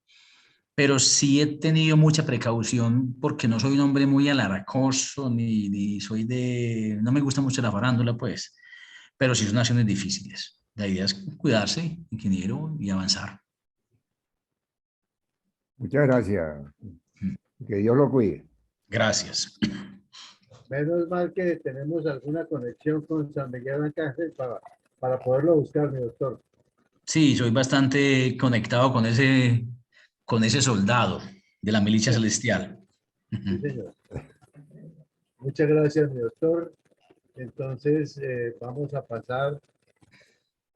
pero sí he tenido mucha precaución porque no soy un hombre muy alaracoso, ni soy no me gusta mucho la farándula, pues, pero sí son acciones difíciles. La idea es cuidarse, ingeniero, y avanzar. Muchas gracias. Que Dios lo cuide. Gracias. Menos mal que tenemos alguna conexión con San Miguel Arcángel para poderlo buscar, mi doctor. Sí, soy bastante conectado con ese soldado de la milicia celestial. Sí, señor. Muchas gracias, mi doctor. Entonces, vamos a pasar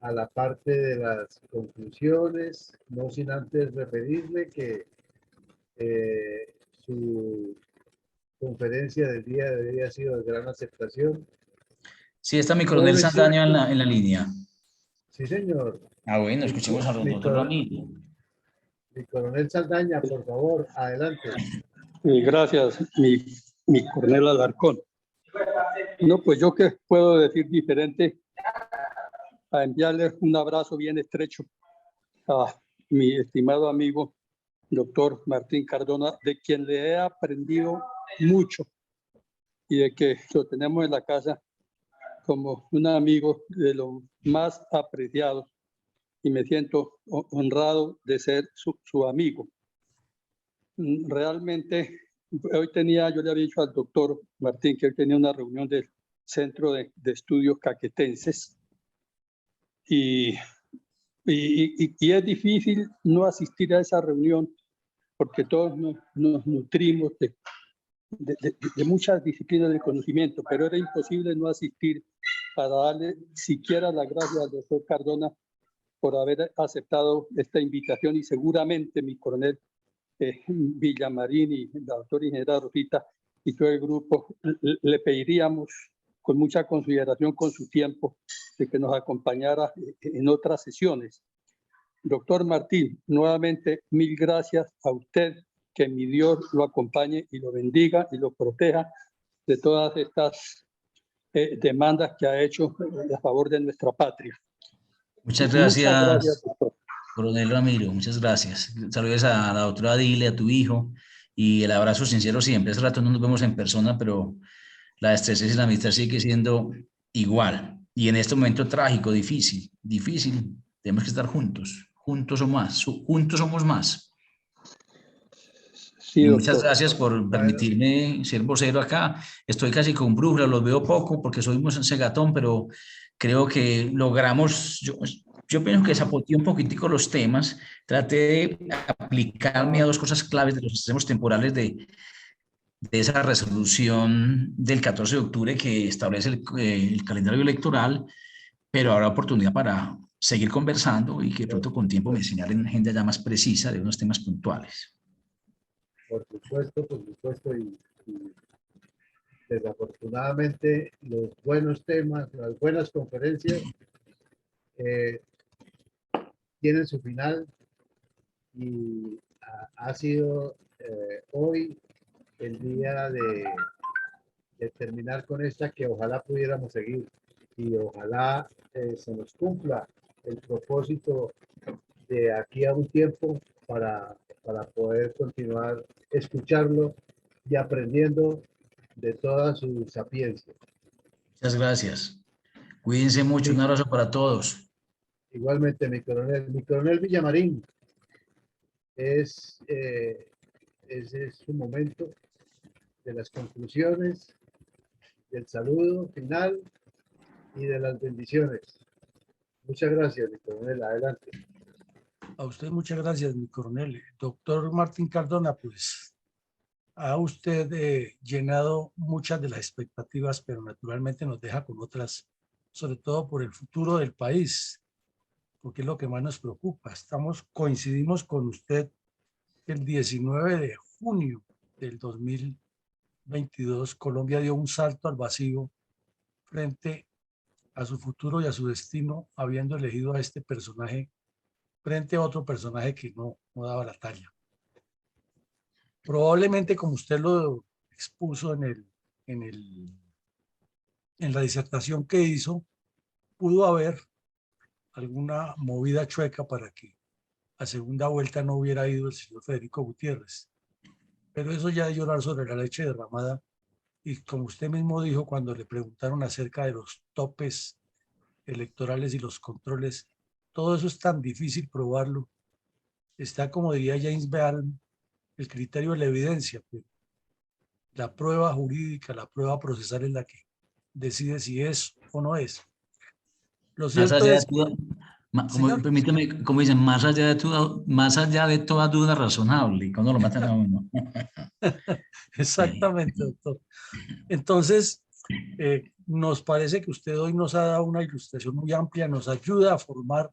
a la parte de las conclusiones, no sin antes referirle que su conferencia del día de hoy ha sido de gran aceptación. Sí, está mi coronel Saldaña en la línea. Sí, señor. Ah, bueno, escuchemos a los doctor Ramiro. Mi coronel Saldaña, por favor, adelante. Gracias, mi coronel Alarcón. No, pues yo qué puedo decir diferente a enviarle un abrazo bien estrecho a mi estimado amigo doctor Martín Cardona, de quien le he aprendido mucho y de que lo tenemos en la casa como un amigo de lo más apreciado y me siento honrado de ser su amigo. Realmente, yo le había dicho al doctor Martín que él tenía una reunión del Centro de Estudios Caquetenses y es difícil no asistir a esa reunión porque todos nos nutrimos de muchas disciplinas de conocimiento, pero era imposible no asistir para darle siquiera las gracias al doctor Cardona por haber aceptado esta invitación y seguramente mi coronel Villamarín y la doctora ingeniera Rosita y todo el grupo le pediríamos con mucha consideración con su tiempo de que nos acompañara en otras sesiones. Doctor Martín, nuevamente mil gracias a usted, que mi Dios lo acompañe y lo bendiga y lo proteja de todas estas demandas que ha hecho a favor de nuestra patria. Muchas gracias, doctor. coronel Ramiro, muchas gracias. Saludos a la doctora Dile, a tu hijo, y el abrazo sincero siempre. Hace rato no nos vemos en persona, pero la destreza y la amistad sigue siendo igual. Y en este momento trágico, difícil, tenemos que estar juntos. Juntos somos más. Sí, y muchas doctor. gracias por permitirme ser vocero acá. Estoy casi con brújula, los veo poco porque soy muy cegatón, pero creo que logramos, yo pienso que zapoteé un poquitico los temas, traté de aplicarme a dos cosas claves de los extremos temporales de esa resolución del 14 de octubre que establece el calendario electoral, pero habrá oportunidad para seguir conversando y que de pronto con tiempo me señalen agenda ya más precisa de unos temas puntuales. Por supuesto, y desafortunadamente los buenos temas, las buenas conferencias tienen su final y ha sido hoy el día de terminar con esta que ojalá pudiéramos seguir y ojalá se nos cumpla el propósito de aquí a un tiempo para poder continuar escucharlo y aprendiendo de toda su sapiencia. Muchas gracias. Cuídense mucho. Un abrazo para todos. Igualmente, mi coronel Villamarín, ese es su momento de las conclusiones, del saludo final y de las bendiciones. Muchas gracias, mi coronel. Adelante. A usted muchas gracias, mi coronel. Doctor Martín Cardona, pues ha usted llenado muchas de las expectativas, pero naturalmente nos deja con otras, sobre todo por el futuro del país, porque es lo que más nos preocupa. Coincidimos con usted el 19 de junio del 2022, Colombia dio un salto al vacío frente a su futuro y a su destino, habiendo elegido a este personaje frente a otro personaje que no daba la talla. Probablemente, como usted lo expuso en la disertación que hizo, pudo haber alguna movida chueca para que a segunda vuelta no hubiera ido el señor Federico Gutiérrez. Pero eso ya es llorar sobre la leche derramada. Y como usted mismo dijo cuando le preguntaron acerca de los topes electorales y los controles, todo eso es tan difícil probarlo. Está, como diría James Beard, el criterio de la evidencia. Pero la prueba jurídica, la prueba procesal es la que decide si es o no es. Lo cierto es que, permítame, como dicen, más allá de toda duda razonable, cuando lo matan a uno. Exactamente, doctor. Entonces, nos parece que usted hoy nos ha dado una ilustración muy amplia, nos ayuda a formar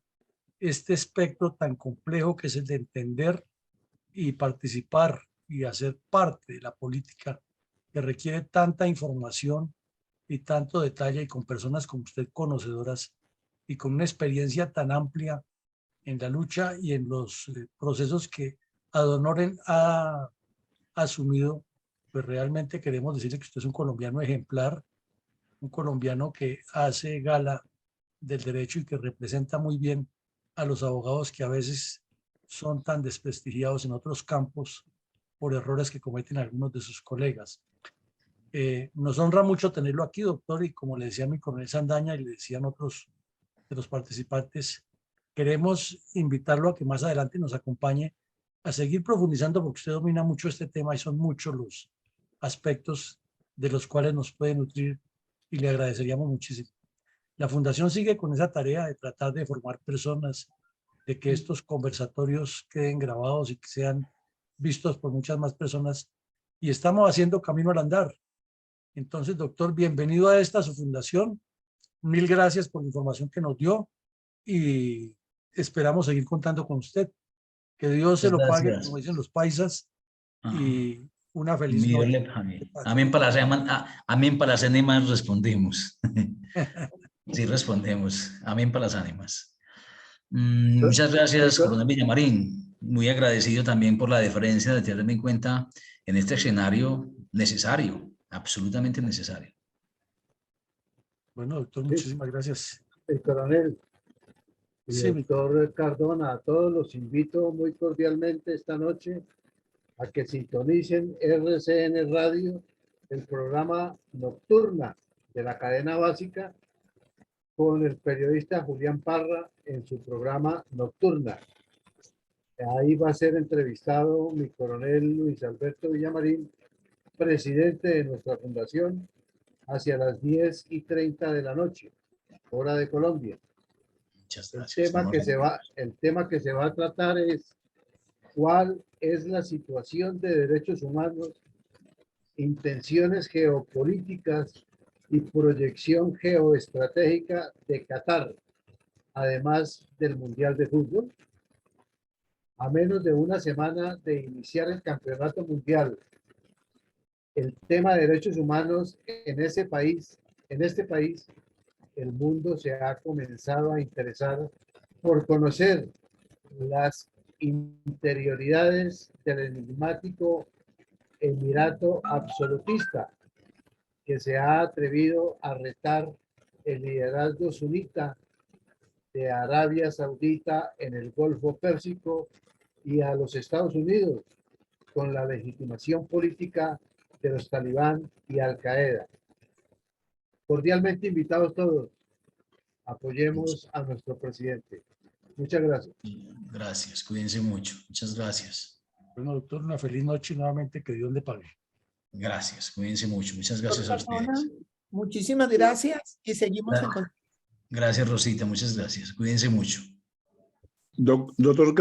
este espectro tan complejo que es el de entender y participar y hacer parte de la política que requiere tanta información y tanto detalle, y con personas como usted conocedoras y con una experiencia tan amplia en la lucha y en los procesos que Ad Honorem ha asumido. Pues realmente queremos decirle que usted es un colombiano ejemplar, un colombiano que hace gala del derecho y que representa muy bien a los abogados que a veces son tan desprestigiados en otros campos por errores que cometen algunos de sus colegas. Nos honra mucho tenerlo aquí, doctor, y como le decía mi coronel Sandaña y le decían otros de los participantes, queremos invitarlo a que más adelante nos acompañe a seguir profundizando, porque usted domina mucho este tema y son muchos los aspectos de los cuales nos puede nutrir, y le agradeceríamos muchísimo. La Fundación sigue con esa tarea de tratar de formar personas, de que estos conversatorios queden grabados y que sean vistos por muchas más personas, y estamos haciendo camino al andar. Entonces, doctor, bienvenido a su fundación. Mil gracias por la información que nos dio y esperamos seguir contando con usted. Que Dios se lo pague, como dicen los paisas, y una feliz noche. Amén para las ánimas respondimos. Sí respondemos. Amén para las ánimas. Muchas gracias, coronel Villamarín. Muy agradecido también por la deferencia de tenerme en cuenta en este escenario necesario, absolutamente necesario. Bueno, doctor, muchísimas gracias. El coronel y sí, doctor Cardona, a todos los invito muy cordialmente esta noche a que sintonicen RCN Radio, el programa Nocturna de la cadena básica, con el periodista Julián Parra en su programa Nocturna. Ahí va a ser entrevistado mi coronel Luis Alberto Villamarín, presidente de nuestra fundación, hacia las 10:30 de la noche, hora de Colombia. El tema que se va a tratar es cuál es la situación de derechos humanos, intenciones geopolíticas y proyección geoestratégica de Qatar, además del Mundial de Fútbol. A menos de una semana de iniciar el Campeonato Mundial, el tema de derechos humanos en este país, el mundo se ha comenzado a interesar por conocer las interioridades del enigmático Emirato absolutista, que se ha atrevido a retar el liderazgo sunita de Arabia Saudita en el Golfo Pérsico y a los Estados Unidos con la legitimación política de los talibán y Al Qaeda. Cordialmente invitados todos. Apoyemos a nuestro presidente. Muchas gracias. Gracias, cuídense mucho. Muchas gracias. Bueno, doctor, una feliz noche y nuevamente que Dios le pague. Gracias, cuídense mucho. Muchas gracias a Doctor Cardona, ustedes. muchísimas gracias y seguimos en contacto. Gracias, Rosita. Muchas gracias. Cuídense mucho. Doctor